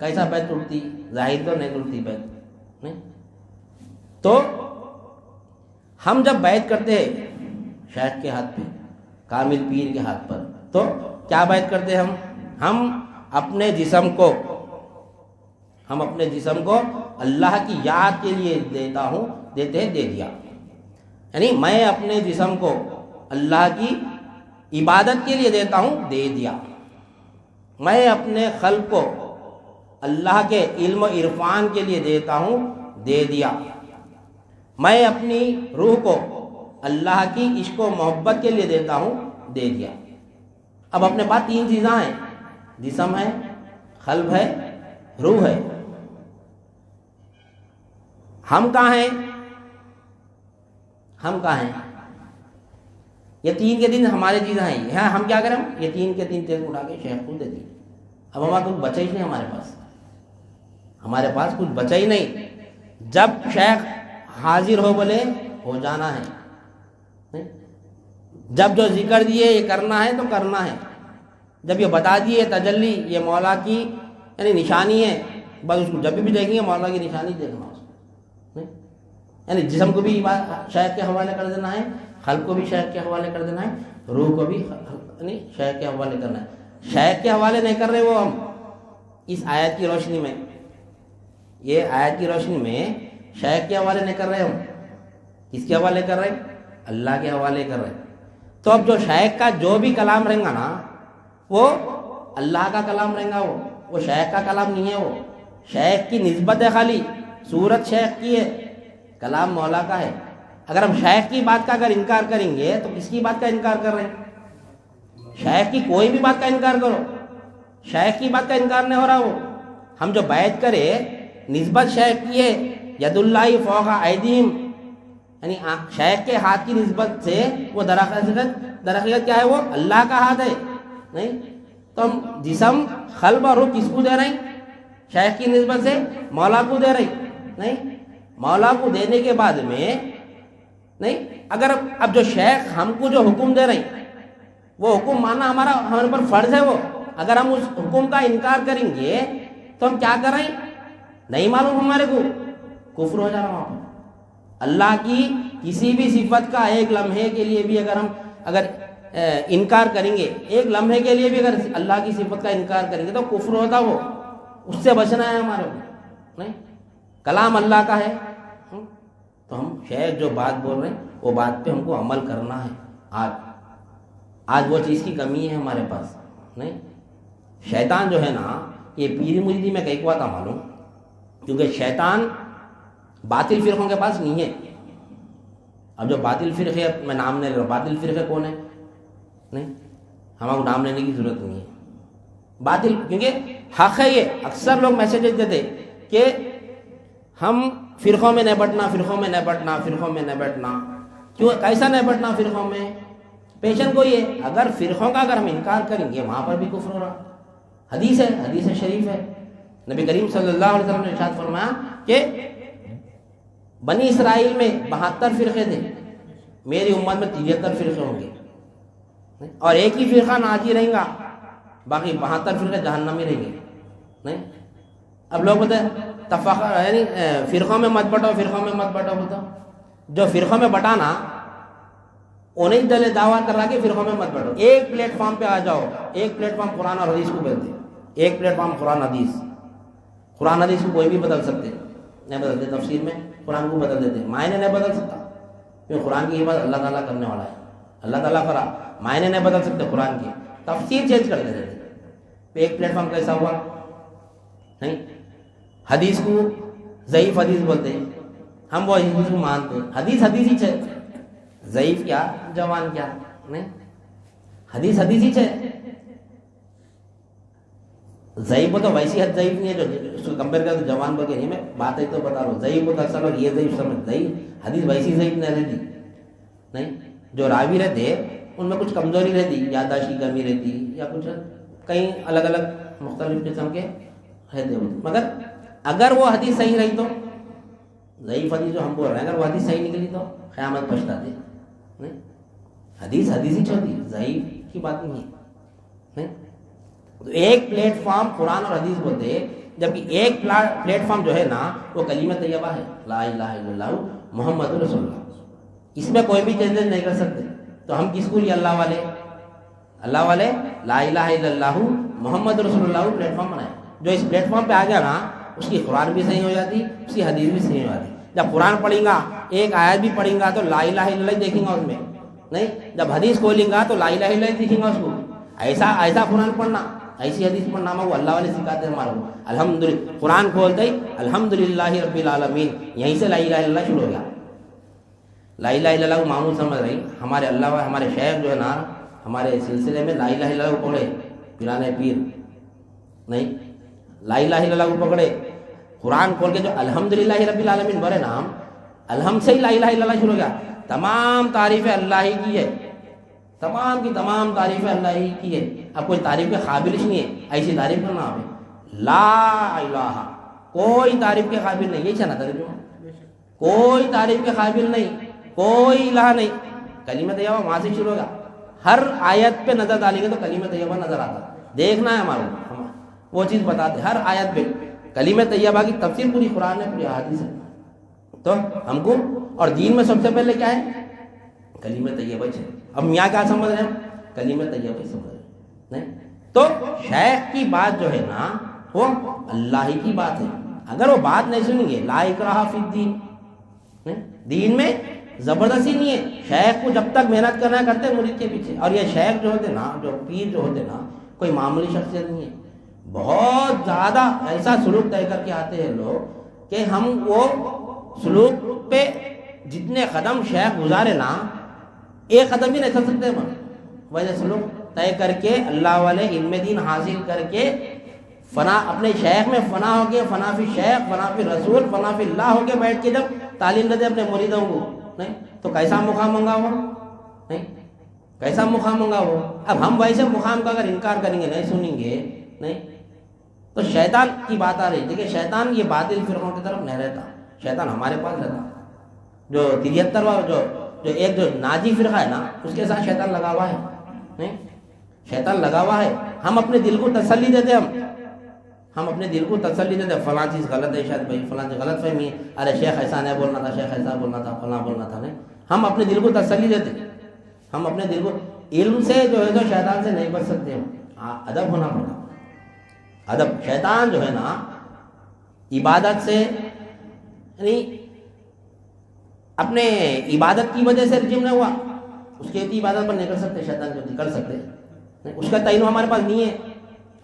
Speaker 1: کیسا بیعت ٹوٹتی؟ ظاہر تو نہیں ٹوٹتی بیعت نہیں. تو ہم جب بیعت کرتے ہیں شیخ کے ہاتھ پہ، کامل پیر کے ہاتھ پر، تو کیا بیعت کرتے ہیں ہم اپنے جسم کو اللہ کی یاد کے لیے دیتے ہیں، دے دیا. یعنی میں اپنے جسم کو اللہ کی عبادت کے لیے دیتا ہوں، دے دیا. میں اپنے قلب کو اللہ کے علم و عرفان کے لیے دیتا ہوں، دے دیا. میں اپنی روح کو اللہ کی عشق و محبت کے لیے دیتا ہوں، دے دیا. اب اپنے پاس تین چیزیں ہیں، جسم ہے، قلب ہے، روح ہے. ہم کہاں ہیں؟ یہ تین کے تین ہمارے چیزیں ہیں. یہاں ہم کیا کریں؟ یہ تین کے تین تیز اٹھا کے شیخ کو دے دی. اب ہمارا کچھ بچا ہی نہیں، ہمارے پاس کچھ بچا ہی نہیں. جب شیخ حاضر ہو بولے ہو جانا ہے. جب جو ذکر دیے یہ کرنا ہے تو کرنا ہے. جب یہ بتا دیے تجلی یہ مولا کی یعنی نشانی ہے، بس اس کو جب بھی دیکھیں گے مولا کی نشانی دیکھنا. یعنی جسم کو بھی شیخ کے حوالے کر دینا ہے، قلب کو بھی شیخ کے حوالے کر دینا ہے، روح کو بھی یعنی شیخ کے حوالے کرنا ہے. شیخ کے حوالے نہیں کر رہے وہ ہم اس آیت کی روشنی میں، یہ آیت کی روشنی میں شیخ کے حوالے نہیں کر رہے ہم. کس کے حوالے کر رہے؟ اللہ کے حوالے کر رہے. تو اب جو شیخ کا جو بھی کلام رہے گا نا وہ اللہ کا کلام رہے گا، وہ شیخ کا کلام نہیں ہے. وہ شیخ کی نسبت ہے، خالی صورت شیخ کی ہے، کلام مولا کا ہے. اگر ہم شیخ کی بات کا اگر انکار کریں گے تو کس کی بات کا انکار کر رہے ہیں؟ شیخ کی کوئی بھی بات کا انکار کرو، شیخ کی بات کا انکار نہیں ہو رہا. وہ ہم جو بیعت کرے نسبت شیخ کی ہے، ید اللہ فوق ایدیہم یعنی شیخ کے ہاتھ کی نسبت سے وہ در حقیقت کیا ہے؟ وہ اللہ کا ہاتھ ہے. نہیں تو ہم جسم قلب اور روح کس کو دے رہے ہیں؟ شیخ کی نسبت سے مولا کو دے رہے ہیں. نہیں مولا کو دینے کے بعد میں نہیں اگر اب جو شیخ ہم کو جو حکم دے رہے ہیں وہ حکم ماننا ہمارے پر فرض ہے. وہ اگر ہم اس حکم کا انکار کریں گے تو ہم کیا کر رہے ہیں؟ نہیں معلوم ہمارے کو کفر ہو جا رہا وہاں پر. اللہ کی کسی بھی صفت کا ایک لمحے کے لیے بھی اگر انکار کریں گے، ایک لمحے کے لیے بھی اگر اللہ کی صفت کا انکار کریں گے تو کفر ہوتا. وہ اس سے بچنا ہے ہمارے کو. نہیں کلام اللہ کا ہے تو تو ہم شیخ جو بات بول رہے ہیں وہ بات پہ ہم کو عمل کرنا ہے. آج وہ چیز کی کمی ہے ہمارے پاس. نہیں، شیطان جو ہے نا، یہ پیری مریدی میں کئی بات معلوم، کیونکہ شیطان باطل فرقوں کے پاس نہیں ہے. اب جو باطل فرقے، میں نام نہیں لے رہا، باطل فرقے کون ہے؟ نہیں، ہمارے کو نام لینے کی ضرورت نہیں ہے. باطل، کیونکہ حق ہے یہ. اکثر لوگ میسیجز دیتے کہ ہم فرقوں میں نہیں بٹنا، فرقوں میں نہیں بٹنا، فرقوں میں نہیں بٹنا. کیوں، کیسا نہیں بٹنا فرقوں میں؟ پیشن کو یہ، اگر فرقوں کا اگر ہم انکار کریں گے وہاں پر بھی کفر ہو رہا. حدیث ہے، حدیث شریف ہے، نبی کریم صلی اللہ علیہ وسلم نے ارشاد فرمایا کہ بنی اسرائیل میں 72 فرقے تھے، میری امت میں 73 فرقے ہوں گے، اور ایک ہی فرقہ ناجی رہیں گا، باقی 72 فرقے جہنمی رہیں گے. نہیں، اب لوگ بولتے ہیں یعنی فرقوں میں مت بٹو، فرقوں میں مت بٹو. بتاؤ، جو فرقوں میں بٹانا انہیں دل دعویٰ کر رہا کہ فرقوں میں مت بٹو. ایک پلیٹ فارم پہ آ جاؤ، ایک پلیٹ فارم قرآن اور حدیث کو بدل دے. ایک پلیٹ فارم قرآن حدیث، قرآن حدیث کو کوئی بھی بدل سکتے نہیں، بدلتے. تفسیر میں قرآن کو بدل دیتے، معنی نہیں بدل سکتا، کیونکہ قرآن کی عبادت اللہ تعالیٰ کرنے والا ہے. اللہ تعالیٰ کرا، معنی نہیں بدل سکتے قرآن کی، تفسیر چینج کر دیتے. ایک پلیٹ فارم کیسا ہوا؟ نہیں، حدیث کو ضعیف حدیث بولتے ہیں، ہم وہ حدیث کو مانتے ہیں. حدیث حدیث ہی ہے، ضعیف کیا جوان کیا. نہیں، حدیث حدیث ہی ہے. ضعیف ہو تو ویسی حد ضعیف نہیں ہے جو اس کو کمپیئر کر تو جوان بول کے نہیں. میں بات ہے تو بتا رہا ہوں، ضعیف ہو تو اکثر لوگ یہ ضعیف سمجھ، ضعیف حدیث ویسی ضعیف نہیں رہتی. نہیں، جو راوی رہتے ان میں کچھ کمزوری رہتی، یادداشت کی کمی رہتی، یا کچھ کئی الگ الگ مختلف قسم کے رہتے ہوتے. مگر اگر وہ حدیث صحیح رہی تو، ضعیف حدیث جو ہم بول رہے ہیں اگر وہ حدیث صحیح نکلی تو قیامت پچھتاتے. نہیں، حدیث حدیث ہی چھوڑتی، ضعیف کی بات نہیں ہے. نہیں، تو ایک پلیٹ فارم قرآن اور حدیث بولتے، جبکہ ایک پلیٹ فارم جو ہے نا وہ کلمہ طیبہ ہے، لا الہ الا اللہ محمد رسول اللہ. اس میں کوئی بھی چینجز نہیں کر سکتے. تو ہم کس کو لیے؟ اللہ والے، اللہ والے لا الہ الا اللہ محمد رسول اللہ پلیٹ فارم بنائے. جو اس پلیٹ فارم پہ آ گیا نا اس کی قرآن بھی صحیح ہو جاتی، اس کی حدیث بھی صحیح ہو جاتی. جب قرآن پڑھیں گا، ایک آیت بھی پڑھیں گا تو لا الہ الا اللہ دیکھیں گا اس میں. نہیں، جب حدیث کھولیں گا تو لا الہ الا اللہ دیکھیں گا اس کو. ایسا قرآن پڑھنا، ایسی حدیث پڑھنا، وہ اللہ والے سکھاتے ہیں ہمارے کو. الحمدللہ قرآن کھولتے ہی الحمدللہ رب العالمین، یہیں سے لا الہ الا اللہ شروع ہو گیا. لا الہ الا اللہ کو معمول سمجھ رہی. ہمارے اللہ، ہمارے شیخ جو ہے نا ہمارے سلسلے میں لا الہ الا اللہ کو پکڑے، پیرانے پیر. نہیں، لا الہ الا اللہ کو پکڑے، قرآن کھول کے جو الحمدللہ رب العالمین بولے نام، الحمد سے ہی لا الہ الا اللہ شروع ہو گیا. تمام تعریفیں اللہ ہی کی ہے، تمام کی تمام تعریفیں اللہ ہی کی ہے. اب کوئی تعریف کے قابل ہی نہیں ہے، ایسی تعریف کرنا آپ لا الہ، کوئی تعریف کے قابل نہیں. یہی چاہنا تعریف، کوئی تعریف کے قابل نہیں، کوئی الہ نہیں. کلمہ طیبہ وہاں سے شروع ہوگا. ہر آیت پہ نظر ڈالیں گے تو کلمہ طیبہ نظر آتا. دیکھنا ہے ہمارا، وہ چیز بتاتے ہر آیت پہ. کلمہ طیبہ کی تفسیر پوری قرآن ہے، پوری حدیث ہے. تو ہم کو اور دین میں سب سے پہلے کیا ہے؟ کلمہ طیبہ ہے. اب یہاں کیا سمجھ رہے ہیں؟ کلمہ طیبہ ہی سمجھ رہے ہیں. نہیں تو شیخ کی بات جو ہے نا وہ اللہ ہی کی بات ہے. اگر وہ بات نہیں سنیں گے، لا اکراہ فی الدین، دین میں زبردستی نہیں ہے. شیخ کو جب تک محنت کرنا کرتے مرید کے پیچھے. اور یہ شیخ جو ہوتے نا، جو پیر جو ہوتے نا، کوئی معمولی شخصیت نہیں ہے. بہت زیادہ ایسا سلوک طے کر کے آتے ہیں لوگ کہ ہم وہ سلوک پہ جتنے قدم شیخ گزارے نا ایک قدم بھی نہیں چل سکتے. ویسے سلوک طے کر کے اللہ والے علم دین حاصل کر کے فنا اپنے شیخ میں فنا ہو کے، فنا فی شیخ، فنا فی رسول، فنا فی اللہ ہو کے بیٹھ کے جب تعلیم دیتے اپنے مریدوں کو، نہیں تو کیسا مقام ہوں گا وہ؟ نہیں، کیسا مقام ہوں گا وہ؟ اب ہم ویسے مقام کا اگر انکار کریں گے، نہیں سنیں گے، نہیں تو شیطان کی بات آ رہی. دیکھیں شیطان یہ باطل فرقوں کی طرف نہیں رہتا، شیطان ہمارے پاس رہتا. جو 73واں جو ایک جو ناجی فرقہ ہے نا اس کے ساتھ شیطان لگا ہوا ہے. نہیں، شیطان لگا ہوا ہے. ہم اپنے دل کو تسلی دیتے، ہم اپنے دل کو تسلی دیتے فلاں چیز غلط ہے، شاید بھائی فلاں چیز غلط فہمی ہے، ارے شیخ ایسا نہیں بولنا تھا، شیخ ایسا بولنا تھا، فلاں بولنا تھا. نہیں، ہم اپنے دل کو تسلی دیتے. ہم اپنے دل کو علم سے جو ہے تو شیطان سے نہیں بچ سکتے. ادب ہونا پڑتا، ادب. شیطان جو ہے نا عبادت سے یعنی اپنے عبادت کی وجہ سے رجیم نہیں ہوا، اس کی عبادت پر نہیں کر سکتے، شیطان کو کر سکتے، اس کا تعین ہمارے پاس نہیں ہے۔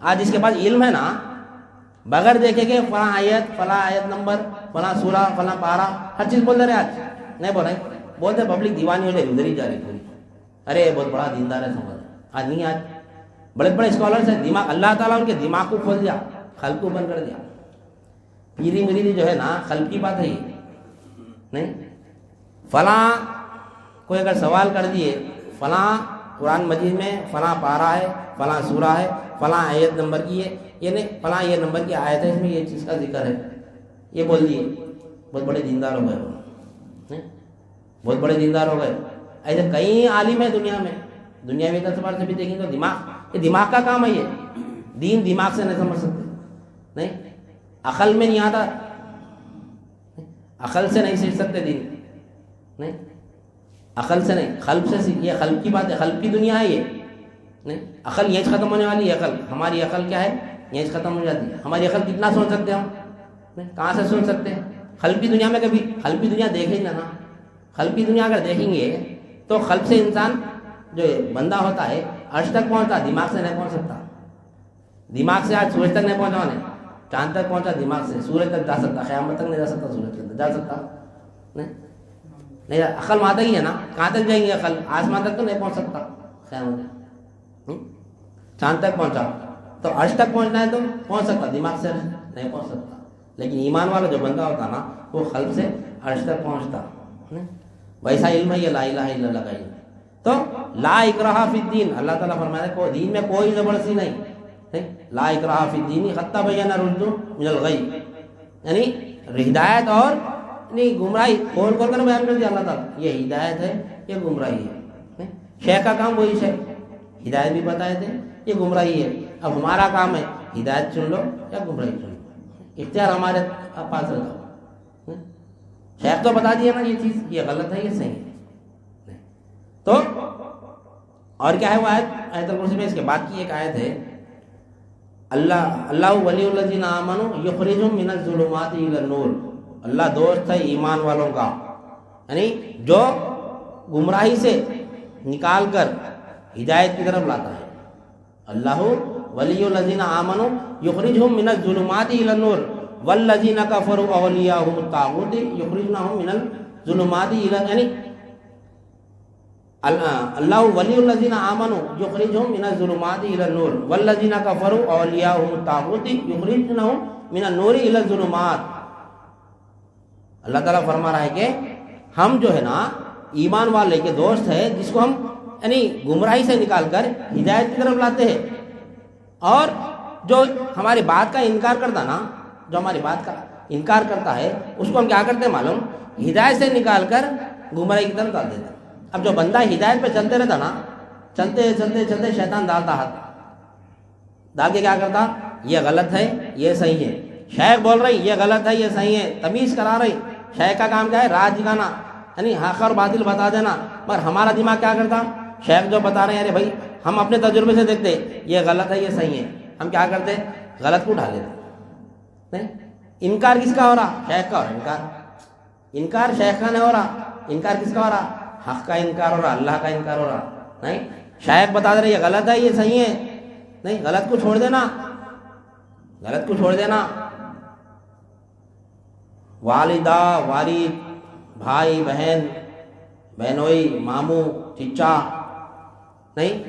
Speaker 1: آج اس کے پاس علم ہے نا، بغیر دیکھے کہ فلاں آیت نمبر، فلاں سورہ، فلاں پارہ، ہر چیز بول رہے آج نہیں بول رہے، بولتے پبلک دیوانی ہو جائے، ادھر ہی جا رہی پوری، ارے بہت بڑا دیندار ہے سمجھ، آج نہیں، آج بڑے بڑے اسکالرس ہیں، دماغ اللہ تعالیٰ ان کے دماغ کو کھول دیا، خلق کو بند کر دیا۔ پیری مریدی جو ہے نا، خلق کی بات ہے یہ نہیں۔ فلاں کوئی اگر سوال کر دیے، فلاں قرآن مجید میں فلاں پارہ ہے، فلاں سورہ ہے، فلاں آیت نمبر کی ہے، یعنی فلاں یہ نمبر کی آیت ہے، اس میں یہ چیز کا ذکر ہے، یہ بول دیے، بہت بڑے دیندار ہو گئے، بہت بڑے دیندار ہو گئے۔ ایسے کئی عالم ہیں دنیا میں، دنیاوی اعتبار سے بھی دیکھیں تو یہ دماغ کا کام ہے، یہ دین دماغ سے نہیں سمجھ سکتے، نہیں عقل میں نہیں آتا، عقل سے نہیں سیکھ سکتے دین، نہیں عقل سے نہیں، قلب سے سیکھ، یہ قلب کی بات ہے، قلب کی دنیا ہے یہ، نہیں عقل یہیں ختم ہونے والی ہے، عقل ہماری عقل کیا ہے، یہیں ختم ہو جاتی ہے، ہماری عقل کتنا سوچ سکتے ہیں ہم، کہاں سے سوچ سکتے ہیں؟ قلب کی دنیا میں کبھی قلب کی دنیا دیکھیں گے نا، قلب کی دنیا اگر دیکھیں گے تو قلب سے انسان جو بندہ ہوتا ہے عرش تک پہنچتا، دماغ سے نہیں پہنچ سکتا، دماغ سے آج سورج تک نہیں پہنچا، چاند تک پہنچا دماغ سے، سورج تک جا سکتا، قیامت تک نہیں جا سکتا، سورج تک جا سکتا نہیں، عقل وہاں تک ہی ہے نا، کہاں تک جائیں گے عقل، آسمان تک تو نہیں پہنچ سکتا، قیامت چاند تک پہنچا تو عرش تک پہنچنا ہے تو پہنچ سکتا، دماغ سے نہیں پہنچ سکتا، لیکن ایمان والا جو بندہ ہوتا نا وہ قلب سے عرش تک پہنچتا، ویسا علم ہے یہ لا الہ الا اللہ کا علم۔ تو لا اکراہ فی الدین، اللہ تعالیٰ فرمایا ہے کوئی دین میں کوئی زبردستی نہیں، لا اکراہ فی الدین قد تبین الرشد من الغی، یعنی ہدایت اور گمراہی کھول کھول کر بیان کر دیا اللہ تعالیٰ، یہ ہدایت ہے یہ گمراہی ہے، شیخ کا کام وہی شیخ ہدایت بھی بتائے تھے، یہ گمراہی ہے، اب ہمارا کام ہے ہدایت چن لو یا گمراہی چن لو، اختیار ہمارے پاس رکھو، شیخ تو بتا دیا نا یہ چیز، یہ غلط ہے یہ صحیح ہے، تو اور کیا ہے وہ آیت الکرسی میں اس کے بعد کی ایک آیت ہے، اللہ ولی الذین آمنوا یخرجہم من الظلمات الی النور، اللہ دوست ہے ایمان والوں کا، یعنی جو گمراہی سے نکال کر ہدایت کی طرف لاتا ہے، اللہ ولی الذین آمنوا یخرجہم من الظلمات الی النور والذین کفروا اولیاءہم الطاغوت یخرجونہم من الظلمات الی، یعنی اللہ ولی الذین آمنوا یخرجہم من الظلمات الی النور والذین کفروا اولیاءہم الطاغوت یخرجونہم من النور الی الظلمات۔ اللہ تعالیٰ فرما رہا ہے کہ ہم جو ہے نا ایمان والے کے دوست ہے، جس کو ہم یعنی گمراہی سے نکال کر ہدایت کی طرف لاتے ہیں، اور جو ہماری بات کا انکار کرتا نا، جو ہماری بات کا انکار کرتا ہے اس کو ہم کیا کرتے ہیں معلوم، ہدایت سے نکال کر گمراہی کی طرف ڈال دیتے ہیں۔ اب جو بندہ ہدایت پہ چلتے رہتا نا، چلتے چلتے چلتے شیطان ڈالتا ہاتھ، ڈال کے کیا کرتا، یہ غلط ہے یہ صحیح ہے، شیخ بول رہی یہ غلط ہے یہ صحیح ہے، تمیز کرا رہی، شیخ کا کام کیا ہے، راہ دکھانا، یعنی حق اور باطل بتا دینا، مگر ہمارا دماغ کیا کرتا، شیخ جو بتا رہے ہیں ارے بھائی ہم اپنے تجربے سے دیکھتے یہ غلط ہے یہ صحیح ہے، ہم کیا کرتے غلط کو اٹھا لیتے، نہیں انکار کس کا ہو رہا، شیخ کا ہو رہا، انکار شیخ کا نہیں ہو رہا، انکار کس کا ہو رہا، حق کا انکار ہو رہا، اللہ کا انکار ہو رہا، نہیں شیخ بتا دے رہے یہ غلط ہے یہ صحیح ہے، نہیں غلط کو چھوڑ دینا، غلط کو چھوڑ دینا، والدہ والد بھائی بہن بہنوئی ماموں چچا، نہیں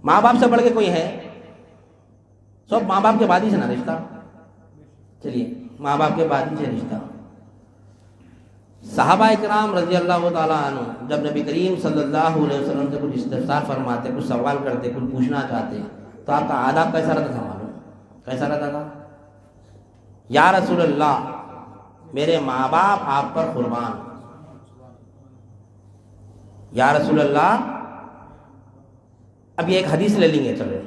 Speaker 1: ماں باپ سے بڑھ کے کوئی ہے، سب ماں باپ کے بعد ہی سے نا رشتہ، چلیے ماں باپ کے بعد ہی سے رشتہ۔ صحابہ اکرام رضی اللہ تعالیٰ عنہ جب نبی کریم صلی اللہ علیہ وسلم سے کچھ استفسار فرماتے، کچھ سوال کرتے، کچھ پوچھنا چاہتے، تو آپ کا آداب کیسا رہتا تھا معلوم، کیسا رہتا تھا، یا رسول اللہ میرے ماں باپ آپ پر قربان، یا رسول اللہ۔ اب یہ ایک حدیث لے لیں گے، چلے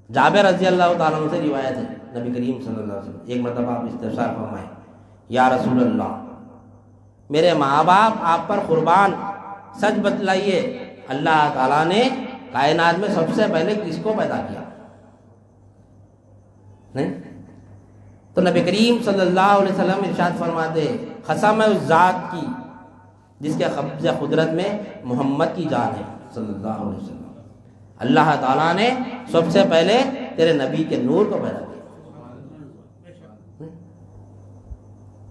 Speaker 1: جابر رضی اللہ تعالیٰ عنہ سے روایت ہے، نبی کریم صلی اللہ علیہ وسلم ایک مرتبہ آپ استفسار فرمائے، یا رسول اللہ میرے ماں باپ آپ پر قربان، سچ بتلائیے اللہ تعالیٰ نے کائنات میں سب سے پہلے کس کو پیدا کیا، نہیں تو نبی کریم صلی اللہ علیہ وسلم ارشاد فرماتے قسم ہے اس ذات کی جس کے قبضہ قدرت میں محمد کی جان ہے صلی اللہ علیہ وسلم، اللہ تعالیٰ نے سب سے پہلے تیرے نبی کے نور کو پیدا کیا،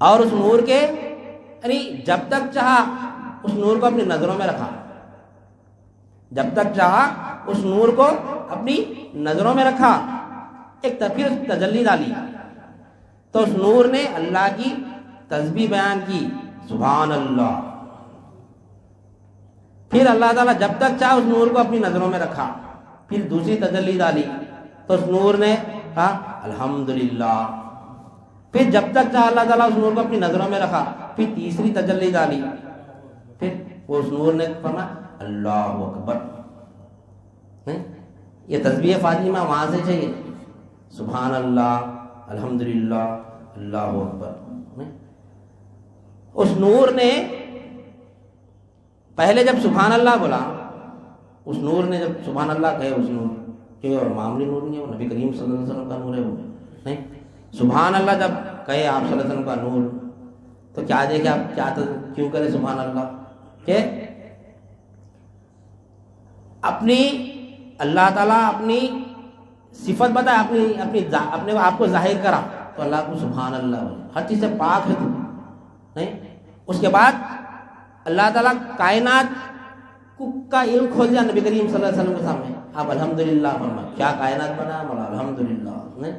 Speaker 1: اور اس نور کے یعنی جب تک چاہا اس نور کو اپنی نظروں میں رکھا، جب تک چاہا اس نور کو اپنی نظروں میں رکھا، ایک پھر تجلی ڈالی تو اس نور نے اللہ کی تسبیح بیان کی، سبحان اللہ۔ پھر اللہ تعالیٰ جب تک چاہا اس نور کو اپنی نظروں میں رکھا، پھر دوسری تجلی ڈالی تو اس نور نے کہا الحمدللہ۔ پھر جب تک چاہا اللہ تعالیٰ اس نور کو اپنی نظروں میں رکھا، پھر تیسری تجلی ڈالی، پھر وہ اس نور نے فرمایا اللہ اکبر۔ یہ تسبیح فاطمہ وہاں سے چاہیے، سبحان اللہ، الحمدللہ، اللہ اکبر۔ اس نور نے پہلے جب سبحان اللہ بولا، اس نور نے جب سبحان اللہ کہے، اس نور کہ اور معمولی نور نہیں ہے، وہ نبی کریم صلی اللہ علیہ وسلم کا نور ہے، وہ نہیں۔ سبحان اللہ جب کہے آپ صلی اللہ علیہ وسلم کا نور، تو کیا دیکھے آپ، کیا کیوں کرے سبحان اللہ کہ اپنی اللہ تعالیٰ اپنی صفت بتائے، اپنے آپ کو ظاہر کرا تو اللہ کو سبحان اللہ بولے، ہر چیز سے پاک ہے تو نہیں۔ اس کے بعد اللہ تعالیٰ کائنات کا علم کھول دیا نبی کریم صلی اللہ علیہ وسلم کے سامنے، آپ الحمدللہ فرمائے، کیا کائنات بنا مولا، الحمدللہ نہیں۔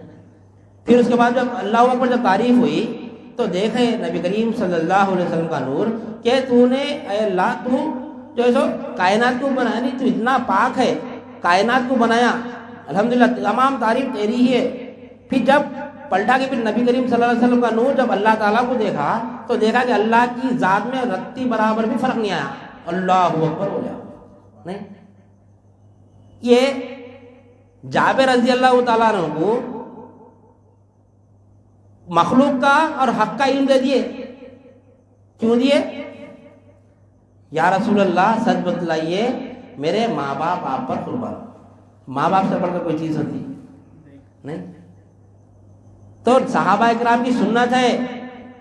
Speaker 1: پھر اس کے بعد جب اللہ اکبر جب تعریف ہوئی تو دیکھے نبی کریم صلی اللہ علیہ وسلم کا نور کہ تو نے اے اللہ تو جو ہے سو کائنات کو بنایا، نہیں تو اتنا پاک ہے، کائنات کو بنایا، الحمدللہ تمام تعریف تیری ہی ہے۔ پھر جب پلٹا کہ پھر نبی کریم صلی اللہ علیہ وسلم کا نور جب اللہ تعالیٰ کو دیکھا تو دیکھا کہ اللہ کی ذات میں رتی برابر بھی فرق نہیں آیا، اللہ اکبر ہو گیا نہیں۔ یہ جابر رضی اللہ تعالیٰ عنہ کو مخلوق کا اور حق کا علم دے دیے، کیوں دیے؟ یا رسول اللہ سچ بتلائیے، میرے ماں باپ آپ پر قربان، ماں باپ سے بڑھ کر کوئی چیز ہوتی نہیں۔ تو صحابہ اکرام کی سنت ہے،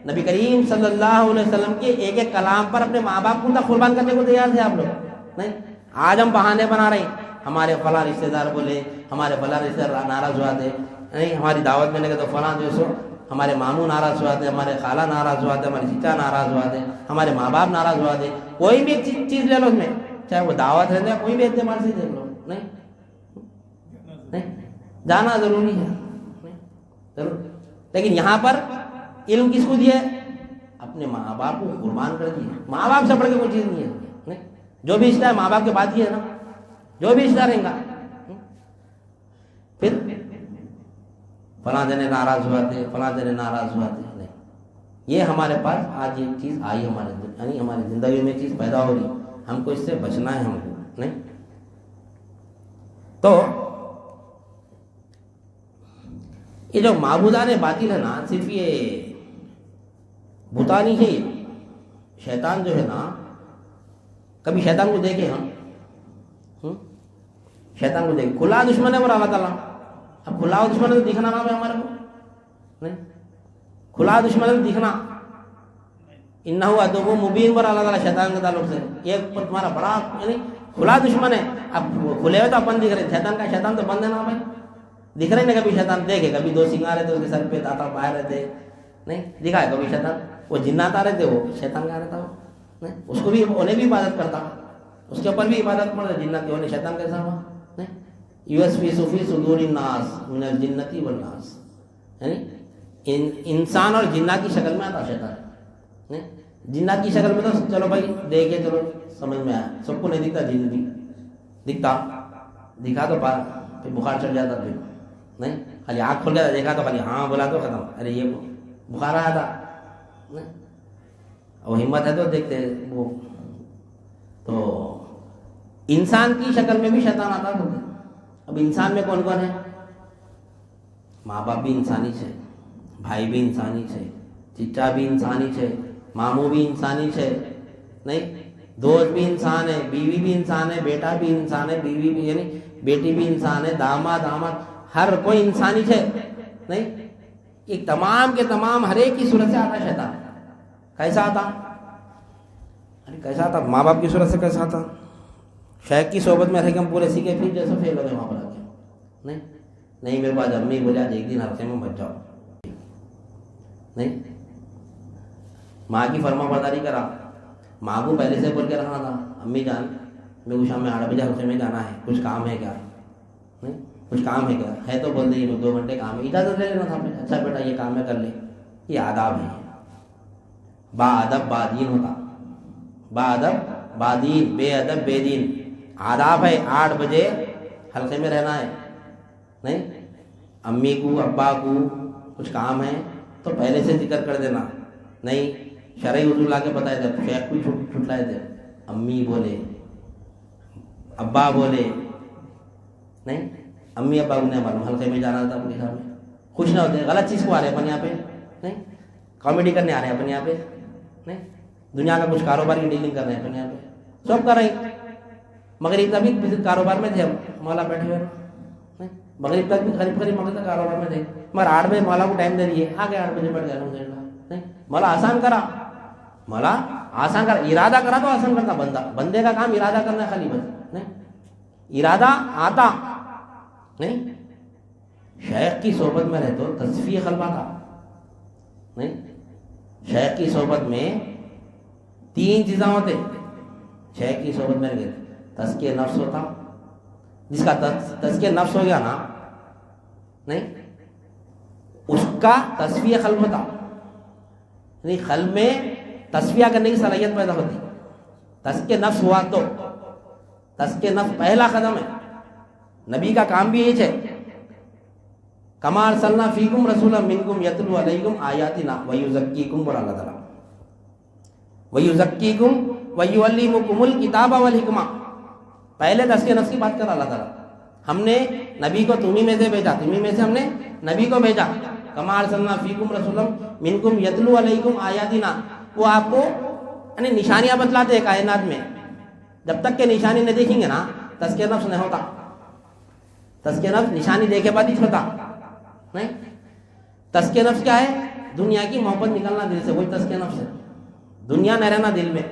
Speaker 1: نبی کریم صلی اللہ علیہ وسلم کے ایک ایک کلام پر اپنے ماں باپ کو قربان کرنے کو تیار تھے آپ لوگ نہیں۔ آج ہم بہانے بنا رہے ہیں، ہمارے فلاں رشتے دار بولے، ہمارے فلاں رشتے دار ناراض ہوا تھے نہیں، ہماری دعوت میں لگے تو فلاں جو سو ہمارے ماموں ناراض ہوا تھے، ہمارے خالہ ناراض ہوا تھے، ہمارے چچا ناراض ہوا تھے، ہمارے ماں باپ ناراض ہوا تھے، کوئی بھی چیز لے لو اس میں، چاہے وہ دعوت رہتے ہیں، کوئی بھی اعتبار سے دیکھ لو نہیں، جانا ضروری ہے نہیں ضرور۔ لیکن یہاں پر علم کس کو دیا ہے؟ اپنے ماں باپ کو قربان کر دیا، ماں باپ سے بڑھ کے کوئی چیز نہیں ہے نہیں۔ جو بھی رشتہ ہے ماں باپ کے بعد ہی ہے نا، جو بھی رشتہ رہیں گا۔ پھر فلاں جنے ناراض ہوا تھے، فلاں جنے ناراض ہوا تھے نہیں، یہ ہمارے پاس آج یہ چیز آئی، یعنی ہماری زندگی میں چیز پیدا ہو رہی، ہم کو اس سے بچنا ہے ہم کو نہیں۔ تو یہ جو معبودان باطل ہے نا، صرف یہ بتانی ہے، شیطان جو ہے نا، کبھی شیطان کو دیکھے ہم، شیطان کو دیکھے کھلا دشمن ہے وہ اللہ تعالیٰ۔ اب کھلا دشمن ہے تو دکھنا نام ہے ہمارے کو نہیں، کھلا دشمن ہے تو دکھنا، انہو عدو مبین پر اللہ تعالیٰ شیطان کے تعلق سے، یہ تمہارا بڑا یعنی کھلا دشمن ہے۔ اب کھلے ہوئے تو اپن دکھ رہے، شیطان تو بند ہے نا بھائی، دکھ رہے نہیں۔ کبھی شیطان دیکھے، کبھی دو سنگار رہتے اس کے سر پہ، داتا باہر رہتے نہیں، دکھا ہے کبھی شیطان؟ وہ جنات آ رہے تھے، وہ شیطان کا رہتا وہ نہیں، اس کو بھی انہیں بھی عبادت کرتا، اس کے اوپر بھی عبادت پڑتا، جنات کے، انہیں شیطان کیسا ہوا نہیں۔ یوسوس فی صدور الناس من الجنۃ والناس، یعنی انسان اور جنات کی شکل میں آتا شیطان نہیں۔ جنات کی شکل میں تو چلو بھائی دیکھے، چلو سمجھ میں آیا، سب کو نہیں دکھتا، جن بھی دکھتا، دکھا تو پھر بخار چڑھ جاتا، پھر نہیں، خالی آنکھ کھول گیا دیکھا تو خالی ہاں بولا تو ختم، ارے یہ بخار آیا تھا نہیں، اور ہمت ہے تو دیکھتے وہ۔ تو انسان کی شکل میں بھی شیطان آتا ہے۔ اب انسان میں کون کون ہے؟ ماں باپ بھی انسانی ہے، بھائی بھی انسانی ہے، چچا بھی انسانی ہے، ماموں بھی انسانی ہے نہیں، دوست بھی انسان ہے، بیوی بھی انسان ہے، بیٹا بھی انسان ہے، بیوی بھی یعنی بیٹی بھی انسان ہے، داماد ہر کوئی انسانی ہے نہیں۔ یہ تمام کے تمام ہر ایک کی صورت سے آتا شیطان. کیسا آتا؟ ارے کیسا آتا؟ ماں باپ کی صورت سے کیسا آتا؟ شیخ کی صحبت میں رہ کے ہم پورے سیکھے پھر جیسے فیل ہو گئے وہاں پر آ کے. نہیں میرے پاس امی بولے آج ایک دن ہفتے میں بچ جاؤ. نہیں، ماں کی فرما برداری کرا. ماں کو پہلے سے بول کے رکھنا تھا امی جان میرے کو شام میں 8 بجے ہفتے میں جانا ہے، کچھ کام ہے کیا؟ نہیں کچھ کام ہے کیا؟ ہے تو بول دیں 2 گھنٹے کام ہے، اجازت لے لینا تھا. اچھا بیٹا یہ کام ہے کر لے. یہ آداب ہے. با ادب با دین ہوتا. با ادب با دین، بے ادب بے دین. آداب ہے 8 بجے حلقے میں رہنا ہے. نہیں، امی کو ابا کو کچھ کام ہے تو پہلے سے ذکر کر دینا. نہیں، شرعی اصول لا کے بتائے تھے، شیخ کو چھٹلائے تھے. امی بولے ابا بولے. نہیں، امی ابا کو نہیں معلوم حلقے میں جانا تھا اپنے گھر میں. خوش نہ ہوتے، غلط چیز کو آ رہے ہیں اپنے یہاں پہ. نہیں، کامیڈی کرنے آ رہے ہیں اپنے یہاں پہ. نہیں، دنیا کا کچھ کاروبار کی ڈیلنگ کر رہے ہیں اپنے یہاں پہ. سب کر رہے ہیں. مغرب تک بھی کاروبار میں تھے ہم، مولا بیٹھے ہوئے. مغرب تک بھی قریب مغرب تک کاروبار میں تھے، مگر 8 بجے مولا کو ٹائم دے دیے، آگے 8 بجے بیٹھ گئے. نہیں، مولا آسان کرا. مولا آسان کرا، ارادہ کرا تو آسان کرتا. بندے کا کام ارادہ کرنا ہے خالی بس. نہیں، ارادہ آتا. نہیں، شیخ کی صحبت میں رہے تو تصفیہ قلب آتا. نہیں، شیخ کی صحبت میں 3 چیزاں ہوتے. شیخ کی صحبت میں رہے تزکیہ نفس ہوتا. جس کا تزکیہ نفس ہو گیا نا، نہیں، اس کا تصفیہ قلب ہوتا. یعنی قلب میں تصفیہ کرنے کی صلاحیت پیدا ہوتی. تزکیہ نفس ہوا تو تزکیہ نفس پہلا قدم ہے. نبی کا کام بھی یہی ہے. کما ارسلنا فیکم رسولا منکم یتلو علیکم آیاتنا ویزکیکم. بولا اللہ تعالیٰ ویزکیکم ویعلمکم الکتاب والحکمہ. پہلے تزکیہ نفس کی بات کر اللہ تعالیٰ. ہم نے نبی کو تمہیں میں سے بھیجا، تمہیں میں سے ہم نے نبی کو بھیجا. کما ارسلنا فیکم رسولا منکم یتلو علیکم آیاتنا. وہ آپ کو یعنی نشانیاں بتلاتے ہیں کائنات میں. جب تک کہ نشانی نہیں دیکھیں گے نا تزکیہ نفس نہیں ہوتا. تزکیہ نفس نشانی دیکھے بعد ہی ہوتا. نہیں، تزکیہ نفس کیا ہے؟ دنیا کی محبت نکلنا دل سے، وہی تزکیہ نفس ہے. دنیا نہ رہنا دل میں،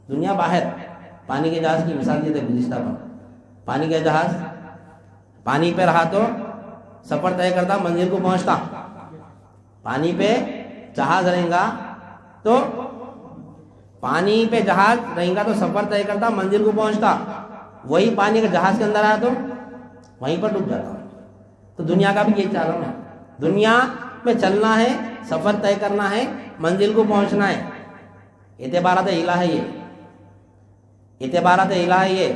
Speaker 1: دنیا باہر. پانی کے جہاز کی مثال دی تھے گزشتہ پر. پانی کا جہاز پانی پہ رہا تو سفر طے کرتا، منزل کو پہنچتا. پانی پہ جہاز رہیں گا تو پانی پہ جہاز رہیں گا تو سفر طے کرتا، منزل کو پہنچتا. وہی پانی کے جہاز کے اندر آیا تو وہیں پر ڈوب جاتا. تو دنیا کا بھی یہی چالن ہے. دنیا میں چلنا ہے، سفر طے کرنا ہے، منزل کو پہنچنا ہے. اعتبارات الہ ہے یہ. اعتبارات الہ ہے یہ.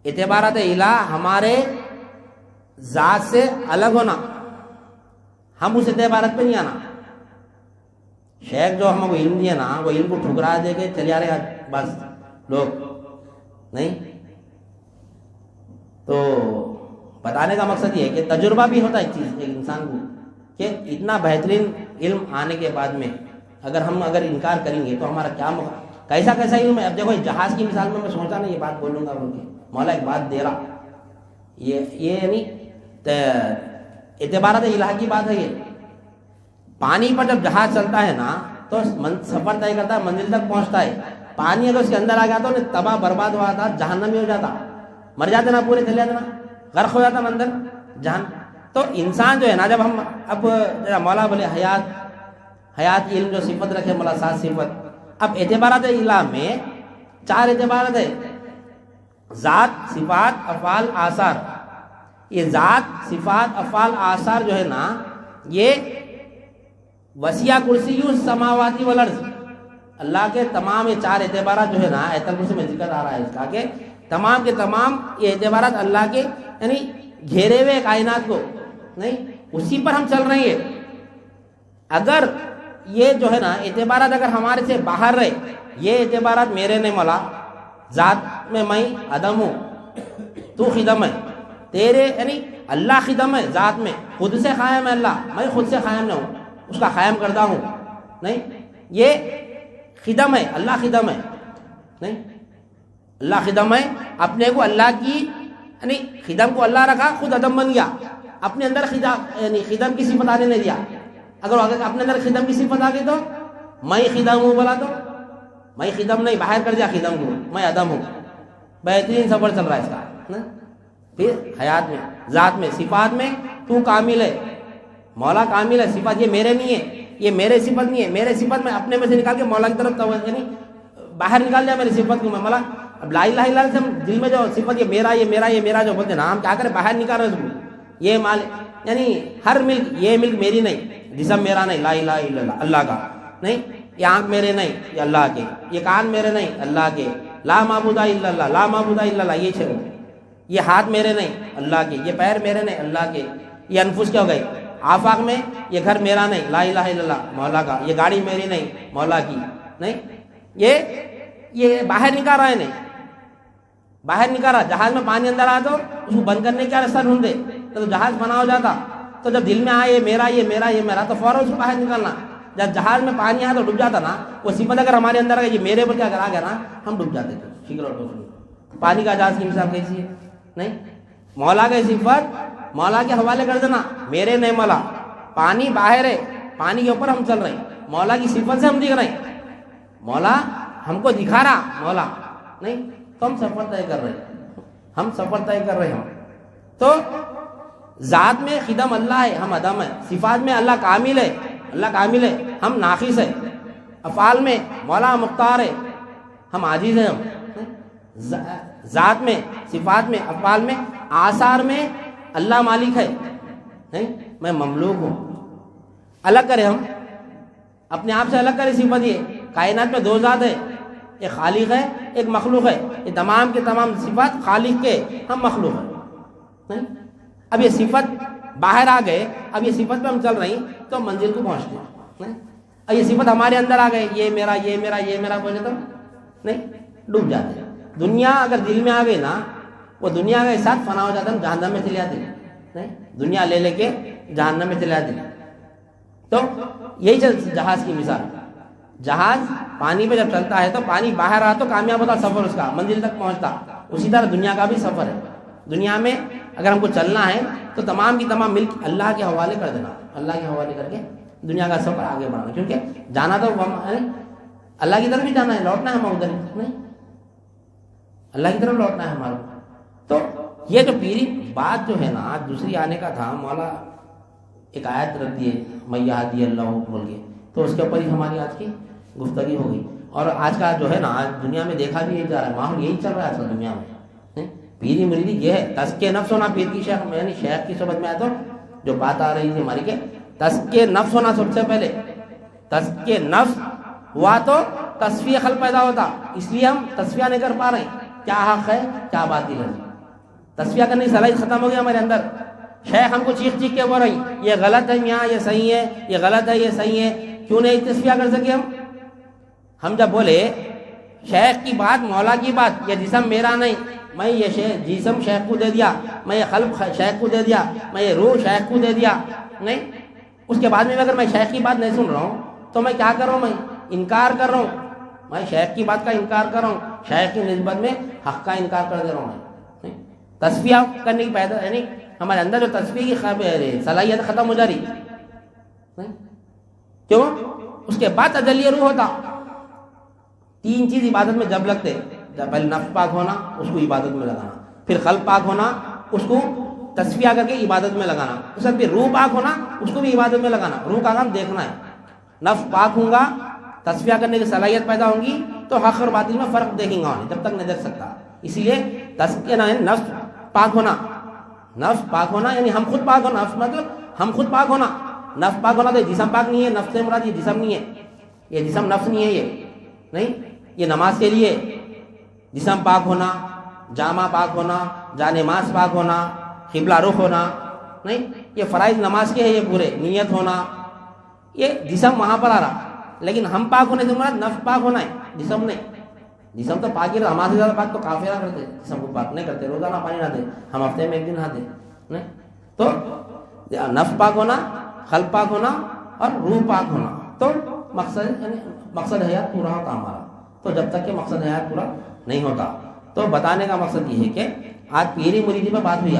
Speaker 1: اعتبارات الہ ہمارے ذات سے الگ ہونا. ہم اس اعتبارات پہ نہیں آنا. شیخ جو ہم کو علم دیا نا، وہ علم کو ٹھکرا دے کے چلے آ رہے ہیں بس لوگ. نہیں، تو بتانے کا مقصد یہ ہے کہ تجربہ بھی ہوتا ہے ایک چیز ایک انسان کو، کہ اتنا بہترین علم آنے کے بعد میں اگر ہم انکار کریں گے تو ہمارا کیا کیسا علم ہے. اب دیکھو جہاز کی مثال میں سوچا نا یہ بات بولوں گا بول کے، مولا ایک بات دے رہا. یہ یعنی اعتبارات الہ کی بات ہے. یہ پانی پر جب جہاز چلتا ہے نا تو سفر طے کرتا ہے، منزل تک پہنچتا ہے. پانی اگر اس کے اندر آ گیا تو تباہ برباد ہوا تھا، جہنمی ہو جاتا، مر جاتے نا، پورے چلے جاتے نا، غرق ہو جاتا نا اندر جہان. تو انسان جو ہے نا، جب ہم اب مولا بولے حیات علم جو صفت رکھے مولا 7 صفت. اب اعتبارات الہ میں 4 اعتبارات ہے: ذات، صفات، افعال، آثار. یہ ذات، صفات، افعال، آثار جو ہے نا، یہ وسیع کرسی السماوات والارض. اللہ کے تمام یہ 4 اعتبارات جو ہے نا، ایت الکرسی میں ذکر آ رہا ہے اس کا کہ تمام کے تمام یہ اعتبارات اللہ کے یعنی گھیرے ہوئے کائنات کو، نہیں اسی پر ہم چل رہے ہیں. اگر یہ جو ہے نا اعتبارات اگر ہمارے سے باہر رہے، یہ اعتبارات میرے نہیں مولا، ذات میں میں عدم ہوں، تو خدم ہے، تیرے یعنی اللہ خدم ہے ذات میں، خود سے قائم ہے اللہ، میں خود سے قائم نہ ہوں، اس کا قائم کردہ ہوں. نہیں، یہ خدم ہے، اللہ خدم ہے. نہیں، اللہ خدم ہے، اپنے کو اللہ کی یعنی خدم کو اللہ رکھا، خود عدم بن گیا. اپنے اندر یعنی خدم کی صفت آنے نہیں دیا. اگر اپنے اندر خدم کی صفت آ گئی تو میں خدم ہوں بولا تو میں خدم نہیں، باہر کر دیا خدم کو، میں عدم ہوں. بہترین سفر چل رہا ہے اس کا. پھر حیات میں، ذات میں، صفات میں تو کامل ہے، مولا کامل ہے. صفات یہ میرے نہیں ہے، یہ میرے صفت نہیں ہے. میرے صفت میں اپنے میں سے نکال کے مولا کی طرف یعنی باہر نکال دیا میری صفت کو. میں مولا اب لا الہ الا اللہ سے ہم دل میں جو صفت یہ میرا یہ میرا یہ میرا جو بولتے نا، ہم کیا کریں باہر نکال رہے ہیں اس کو. یہ مال یعنی ہر ملک، یہ ملک میری نہیں، جسم میرا نہیں، لا الہ الا اللہ اللہ کا نہیں. یہ آنکھ میرے نہیں، یہ اللہ کے. یہ کان میرے نہیں، اللہ کے. لا معبود الا اللہ، لا معبود الا اللہ. یہ چھوڑو. یہ ہاتھ میرے نہیں، اللہ کے. یہ پیر میرے نہیں، اللہ کے. یہ انفس کیا ہو گئے آفاق میں. یہ گھر میرا نہیں، لا الہ الا اللہ مولا کا. یہ گاڑی میری نہیں، مولا کی نہیں. یہ باہر نکال رہا ہے نہیں، باہر نکال رہا. جہاز میں پانی اندر آ تو اس کو بند کرنے کا راستہ ڈھونڈے تو جہاز بنا ہو جاتا. تو جب دل میں آئے یہ میرا یہ میرا یہ میرا تو فوراً اس کو باہر نکالنا. جب جہاز میں پانی آیا تو ڈوب جاتا نا. وہ صفت اگر ہمارے اندر آ گئی یہ میرے پر کیا کرا گیا نا، ہم ڈوب جاتے تھے. فکر اور پانی کا جہاز کی مثال کیسی ہے نہیں. مولا کی صفت مولا کے حوالے کر دینا، میرے نہیں مولا. پانی باہر ہے، پانی کے اوپر ہم چل رہے ہیں، مولا کی صفت سے ہم دکھ رہے ہیں. مولا ہم کو دکھا رہا مولا نہیں، تو ہم سفر طے کر رہے ہیں، ہم سفر طے کر رہے ہیں. تو ذات میں خدم اللہ ہے، ہم عدم ہے. صفات میں اللہ کامل ہے، اللہ کامل ہے، ہم ناقص ہے. افعال میں مولا مختار ہے، ہم عاجز ہیں. ہم ذات میں، صفات میں، افعال میں، آثار میں اللہ مالک ہے نہیں، میں مملوک ہوں. الگ کرے ہم اپنے آپ سے، الگ کرے صفت. یہ کائنات میں دو ذات ہے، ایک خالق ہے ایک مخلوق ہے. یہ تمام کے تمام صفات خالق کے، ہم مخلوق ہیں نہیں. اب یہ صفت باہر آ گئے، اب یہ صفت پہ ہم چل رہے ہیں تو منزل کو پہنچتے ہیں. اب یہ صفت ہمارے اندر آ گئے، یہ میرا یہ میرا یہ میرا بولے تو نہیں، ڈوب جاتے ہیں. دنیا اگر دل میں آ گئی نا، وہ دنیا کے ساتھ فنا ہو جاتا ہے، ہم جہنم میں چلے جاتے نہیں. دنیا لے لے کے جہنم میں چلے جاتے. تو یہی جہاز کی مثال. جہاز پانی پہ جب چلتا ہے تو پانی باہر آ تو کامیاب ہوتا سفر، اس کا منزل تک پہنچتا. اسی طرح دنیا کا بھی سفر ہے. دنیا میں اگر ہم کو چلنا ہے تو تمام کی تمام ملک اللہ کے حوالے کر دینا، اللہ کے حوالے کر کے دنیا کا سفر آگے بڑھانا. کیونکہ جانا تو اللہ کی طرف بھی جانا ہے، لوٹنا ہے ہم ادھر نہیں، اللہ کی طرف لوٹنا ہے ہمارا. تو یہ جو پیری بات جو ہے نا، آج دوسری آنے کا تھا. مولا ایک آیت رکھ دیے، میں یہدی اللہ بول کے، تو اس کے اوپر ہی ہماری آج کی گفتگی ہو گئی. اور آج کا جو ہے نا، آج دنیا میں دیکھا بھی یہی جا رہا ہے، ماحول یہی چل رہا ہے آج کل دنیا میں. پیری مریدی یہ ہے، تزکیہ نفس ہونا. پیر کی شیخ یعنی شیخ کی صحبت میں آیا تو جو بات آ رہی تھی ہماری کہ تزکیہ نفس ہونا سب سے پہلے. تزکیہ نفس ہوا تو تصفیہ خلق پیدا ہوتا. اس لیے ہم تصفیہ نہیں کر پا رہے ہیں، کیا حق ہے کیا باطل ہے. تصفیہ کرنے کی صلاحیت ختم ہو گئی ہمارے اندر. شیخ ہم کو چیخ چیخ کے بول رہی یہ غلط ہے میاں، یہ صحیح ہے، یہ غلط ہے یہ صحیح ہے. کیوں نہیں تصفیہ کر سکے ہم جب بولے شیخ کی بات، مولا کی بات، یہ جسم میرا نہیں، میں یہ جسم شیخ کو دے دیا، میں یہ قلب شیخ کو دے دیا، میں یہ روح شیخ کو دے دیا نہیں. اس کے بعد میں اگر میں شیخ کی بات نہیں سن رہا ہوں تو میں کیا کر رہا ہوں، میں انکار کر رہا ہوں. میں شیخ کی بات کا انکار کر رہا ہوں، شیخ کی نسبت میں حق کا انکار کر دے رہا ہوں. میں تصفیہ کرنے کی پیدا یعنی ہمارے اندر جو تصفیہ کی صلاحیت ختم ہو جا رہی. کیوں؟ اس کے بعد تجلی روح ہوتا. تین چیز عبادت میں جب لگتے، پہلے نفس پاک ہونا، اس کو عبادت میں لگانا، پھر قلب پاک ہونا، اس کو تصفیہ کر کے عبادت میں لگانا، اس کے پھر روح پاک ہونا، اس کو بھی عبادت میں لگانا. روح کا کام دیکھنا ہے. نفس پاک ہوں گا، تصفیہ کرنے کی صلاحیت پیدا ہوں گی تو حق اور باطل میں فرق دیکھیں گا، جب تک نہیں دیکھ سکتا. اسی لیے تزکیہ نفس پاک ہونا. نفس پاک ہونا یعنی ہم خود پاک ہونا. نفس مطلب ہم خود پاک ہونا. نفس پاک ہونا تو جسم پاک نہیں ہے. نفس سے مراد یہ جسم نہیں ہے، یہ جسم نفس نہیں ہے، یہ نہیں. یہ نماز کے لیے جسم پاک ہونا، جامع پاک ہونا، جانماز پاک ہونا، قبلہ رخ ہونا نہیں. یہ فرائض نماز کے ہے، یہ پورے نیت ہونا. یہ جسم وہاں پر آ رہا، لیکن ہم پاک ہونے سے مراد نفس پاک ہونا ہے، جسم نہیں. جسم تو پاک ہی، ہمارے سے زیادہ پاک تو کافرہ کرتے، جسم کو پاک نہیں کرتے. روزانہ پانی نہاتے، ہم ہفتے میں ایک دن نہاتے نہیں. تو نفس پاک ہونا، قلب پاک ہونا اور روح پاک ہونا. تو مقصد حیات پورا ہوتا ہمارا. تو جب تک کہ مقصد حیات پورا نہیں ہوتا، تو بتانے کا مقصد یہ ہے کہ آج پیری مریدی پہ بات ہوئی.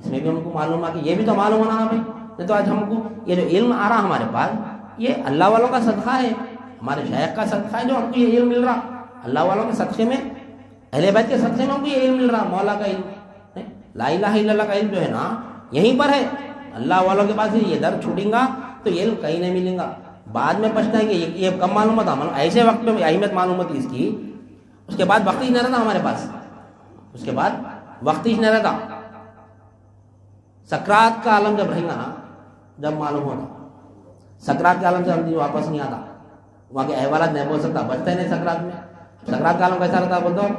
Speaker 1: اس میں بھی ہم کو معلوم ہوا کہ یہ بھی تو معلوم ہونا ہے بھائی. نہیں تو آج ہم کو یہ جو علم آ رہا ہمارے پاس یہ اللہ والوں کا صدقہ ہے, ہمارے شیخ کا صدقہ ہے جو ہم کو یہ علم مل رہا. اللہ والوں کے صدقے میں, اہل بیت کے صدقے میں ہم کو یہ علم مل رہا, مولا کا علم. لا الہ الا اللہ کا علم جو ہے نا یہیں پر ہے. اللہ والوں کے پاس یہ در چھوٹیں گا تو یہ علم کہیں نہیں ملیں گا. بعد میں پچھتائیں گے یہ کم معلوم تھا, ایسے وقت میں اہمیت معلوم ہوتی اس کی, اس کے بعد وقت ہی نہ رہتا ہمارے پاس, اس کے بعد وقت ہی نہ رہتا. سکرات کا عالم جب رہیں گا نا, جب معلوم ہوتا, سکرات کے عالم سے ہم واپس نہیں آتا, وہاں کے احوالات نہیں بول سکتا, بچتا ہی نہیں سکرات میں. سکرات کا عالم کیسا رہتا بولتا ہوں,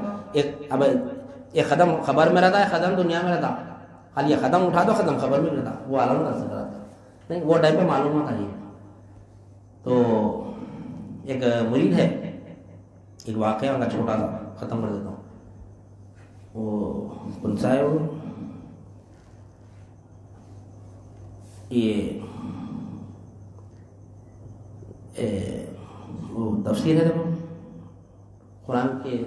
Speaker 1: ایک قدم خبر میں رہتا ہے, قدم دنیا میں رہتا, خالی یہ قدم اٹھا دو قدم خبر میں رہتا, وہ عالم کا سکرات کا نہیں, وہ ٹائم پہ معلوم ہوتا یہ. تو ایک مرید ہے, ایک واقعہ ان کا چھوٹا سا ختم کر دیتا ہوں. وہ کون سا ہے, وہ یہ وہ تفسیر ہے دیکھو قرآن کے,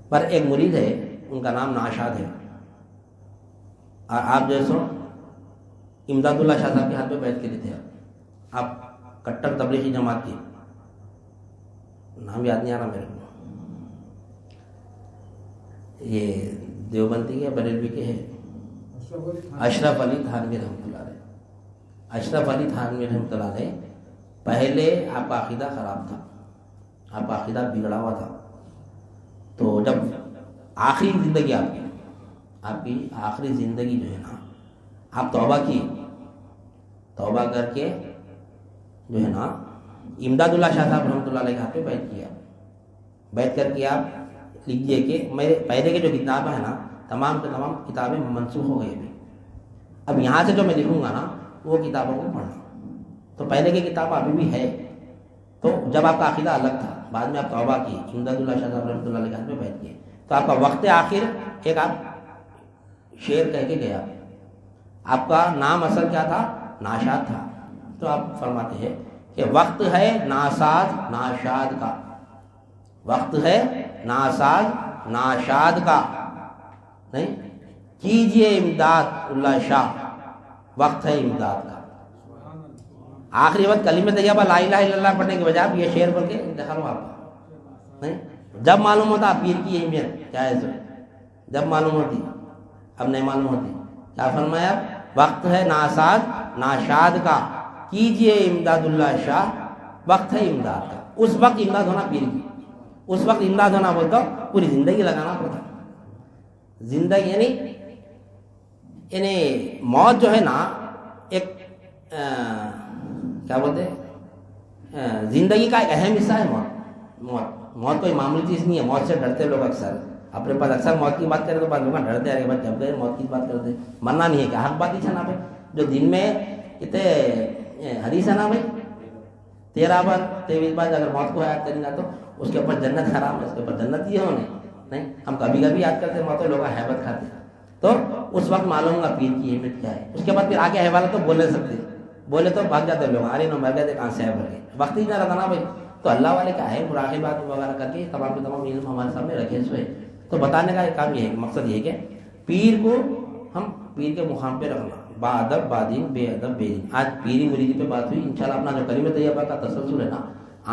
Speaker 1: پر ایک مرید ہے ان کا نام ناشاد ہے, اور آپ جو سو امداد اللہ شاہ صاحب کے ہاتھ پہ بیٹھ کے تھے, آپ کٹر تبلیغی جماعت کی, نام یاد نہیں آ رہا میرے کو, یہ دیوبندی کے بریلوی کے ہیں, اشرف علی تھانوی رحمۃ اللہ علیہ. اشرف علی تھانوی رحمۃ اللہ علیہ, پہلے آپ کا عقیدہ خراب تھا, آپ کا عقیدہ بگڑا ہوا تھا. تو جب آخری زندگی آپ کی آخری زندگی جو ہے نا, آپ توبہ کی, توبہ کر کے جو ہے نا امداد اللہ شاہ صاحب رحمۃ اللہ علیہ کے ہاتھ پہ بیعت کیا. بیعت کر کے آپ لکھیے کہ میرے پہلے کے جو کتابیں ہیں نا تمام کے تمام کتابیں منسوخ ہو گئی ابھی, اب یہاں سے جو میں لکھوں گا نا وہ کتابوں کو پڑھنا. تو پہلے کی کتاب ابھی بھی ہے. تو جب آپ کا عقیدہ الگ تھا, بعد میں آپ توبہ کی, امداد اللہ شاہ صاحب رحمۃ اللہ علیہ کے ہاتھ پہ بیعت کیے, تو آپ کا وقت آخر ایک آپ شعر کہہ کے گیا. آپ کا نام اصل کیا تھا, ناشاد تھا. تو آپ فرماتے ہیں کہ وقت ہے ناساز ناشاد کا, وقت ہے ناساز ناشاد کا, نہیں کیجئے امداد اللہ شاہ, وقت ہے امداد کا. آخری وقت کلمہ طیبہ لا الہ الا اللہ پڑھنے کے بجائے یہ شعر پڑھ کے انتخاب ہوا آپ کا, نہیں جب معلوم ہوتا پیر کی اہمیت کیا ہے, جب معلوم ہوتی, اب نہیں معلوم ہوتی. کیا فرمایا, وقت ہے ناساز ناشاد کا, کیجئے امداد اللہ شاہ, وقت ہے امداد کا. اس وقت امداد ہونا پیر کی, اس وقت امداد ہونا بولتا پوری زندگی لگانا پڑتا. زندگی یعنی موت جو ہے نا ایک کیا بولتے ہیں, زندگی کا ایک اہم حصہ ہے موت کوئی معمولی چیز نہیں ہے. موت سے ڈرتے لوگ اکثر, اپنے پاس اکثر موت کی بات کریں تو بعض لوگ ڈرتے ہیں کہ بھائی جب گئے موت کی بات کرتے, مرنا نہیں ہے کیا, حق بات ہی چھنا بھائی. جو دن میں اتنے حدیث ہے نا بھائی 13 بار 23 بار اگر موت کو یاد کریں گا تو اس کے اوپر جنت حرام ہے, اس کے اوپر جنت یہ ہونے نہیں. ہم کبھی کبھی یاد کرتے موت, لوگ حیبت کھاتے ہیں, تو اس وقت معلوم ہوگا پیر کی اہمیت کیا ہے. اس کے بعد پھر آگے حوالہ تو بول نہیں سکتے, بولے تو بھاگ جاتے لوگ, ارے نہ مر گئے کہاں سے بھر گئے, وقت ہی نہ رہتا نا بھائی. تو اللہ والے کا ہے مراقبات وغیرہ کر کے تمام کے تمام علم ہمارے سامنے رکھے ہوئے. تو بتانے کا ایک کام یہ ہے, مقصد یہ ہے کہ پیر کو ہم پیر کے مقام پہ رکھنا, با ادب بادین بے ادب بے دین. آج پیری مریدی پہ بات ہوئی, انشاءاللہ اپنا جو کلمہ طیبہ کا تسلسل ہے نا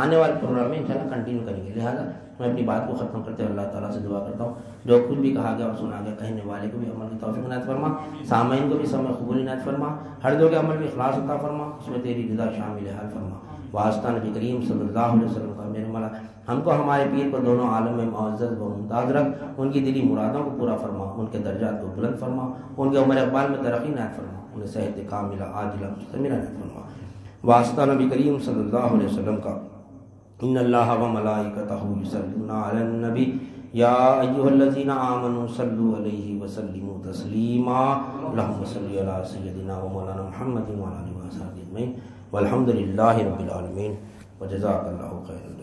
Speaker 1: آنے والے پروگرام میں انشاءاللہ کنٹینیو کریں گے. لہٰذا میں اپنی بات کو ختم کرتے ہوئے اللہ تعالیٰ سے دعا کرتا ہوں, جو کچھ بھی کہا گیا اور سنا گیا کہنے والے کو بھی عمل کی توفیق عنایت فرما, سامعین کو بھی سمع قبول عنایت فرما, ہر دو کے عمل میں اخلاص عطا فرما, اس میں تیری رضا شامل حال فرما. واسطہ نبی کریم صلی اللہ علیہ وسلم کا میرے مولا ہم کو ہمارے پیر کو دونوں عالم میں معزز و ممتاز رکھ, ان کی دلی مرادوں کو پورا فرما, ان کے درجات کو بلند فرما, ان کے عمر اقبال میں ترقی عنایت فرما, انہیں صحت کاملہ عاجلہ مستمرہ عنایت فرما. واسطہ نبی کریم صلی اللہ علیہ وسلم کا ان اللہ و ملائکتہ یصلون علی النبی یا ایھا الذین آمنوا صلوا علیہ وسلموا تسلیما. اللہم صل علی سیدنا و مولانا محمد وعلی آلہ وصحبہ اجمعین, والحمد للہ رب العالمین, وجزاک اللہ خیر.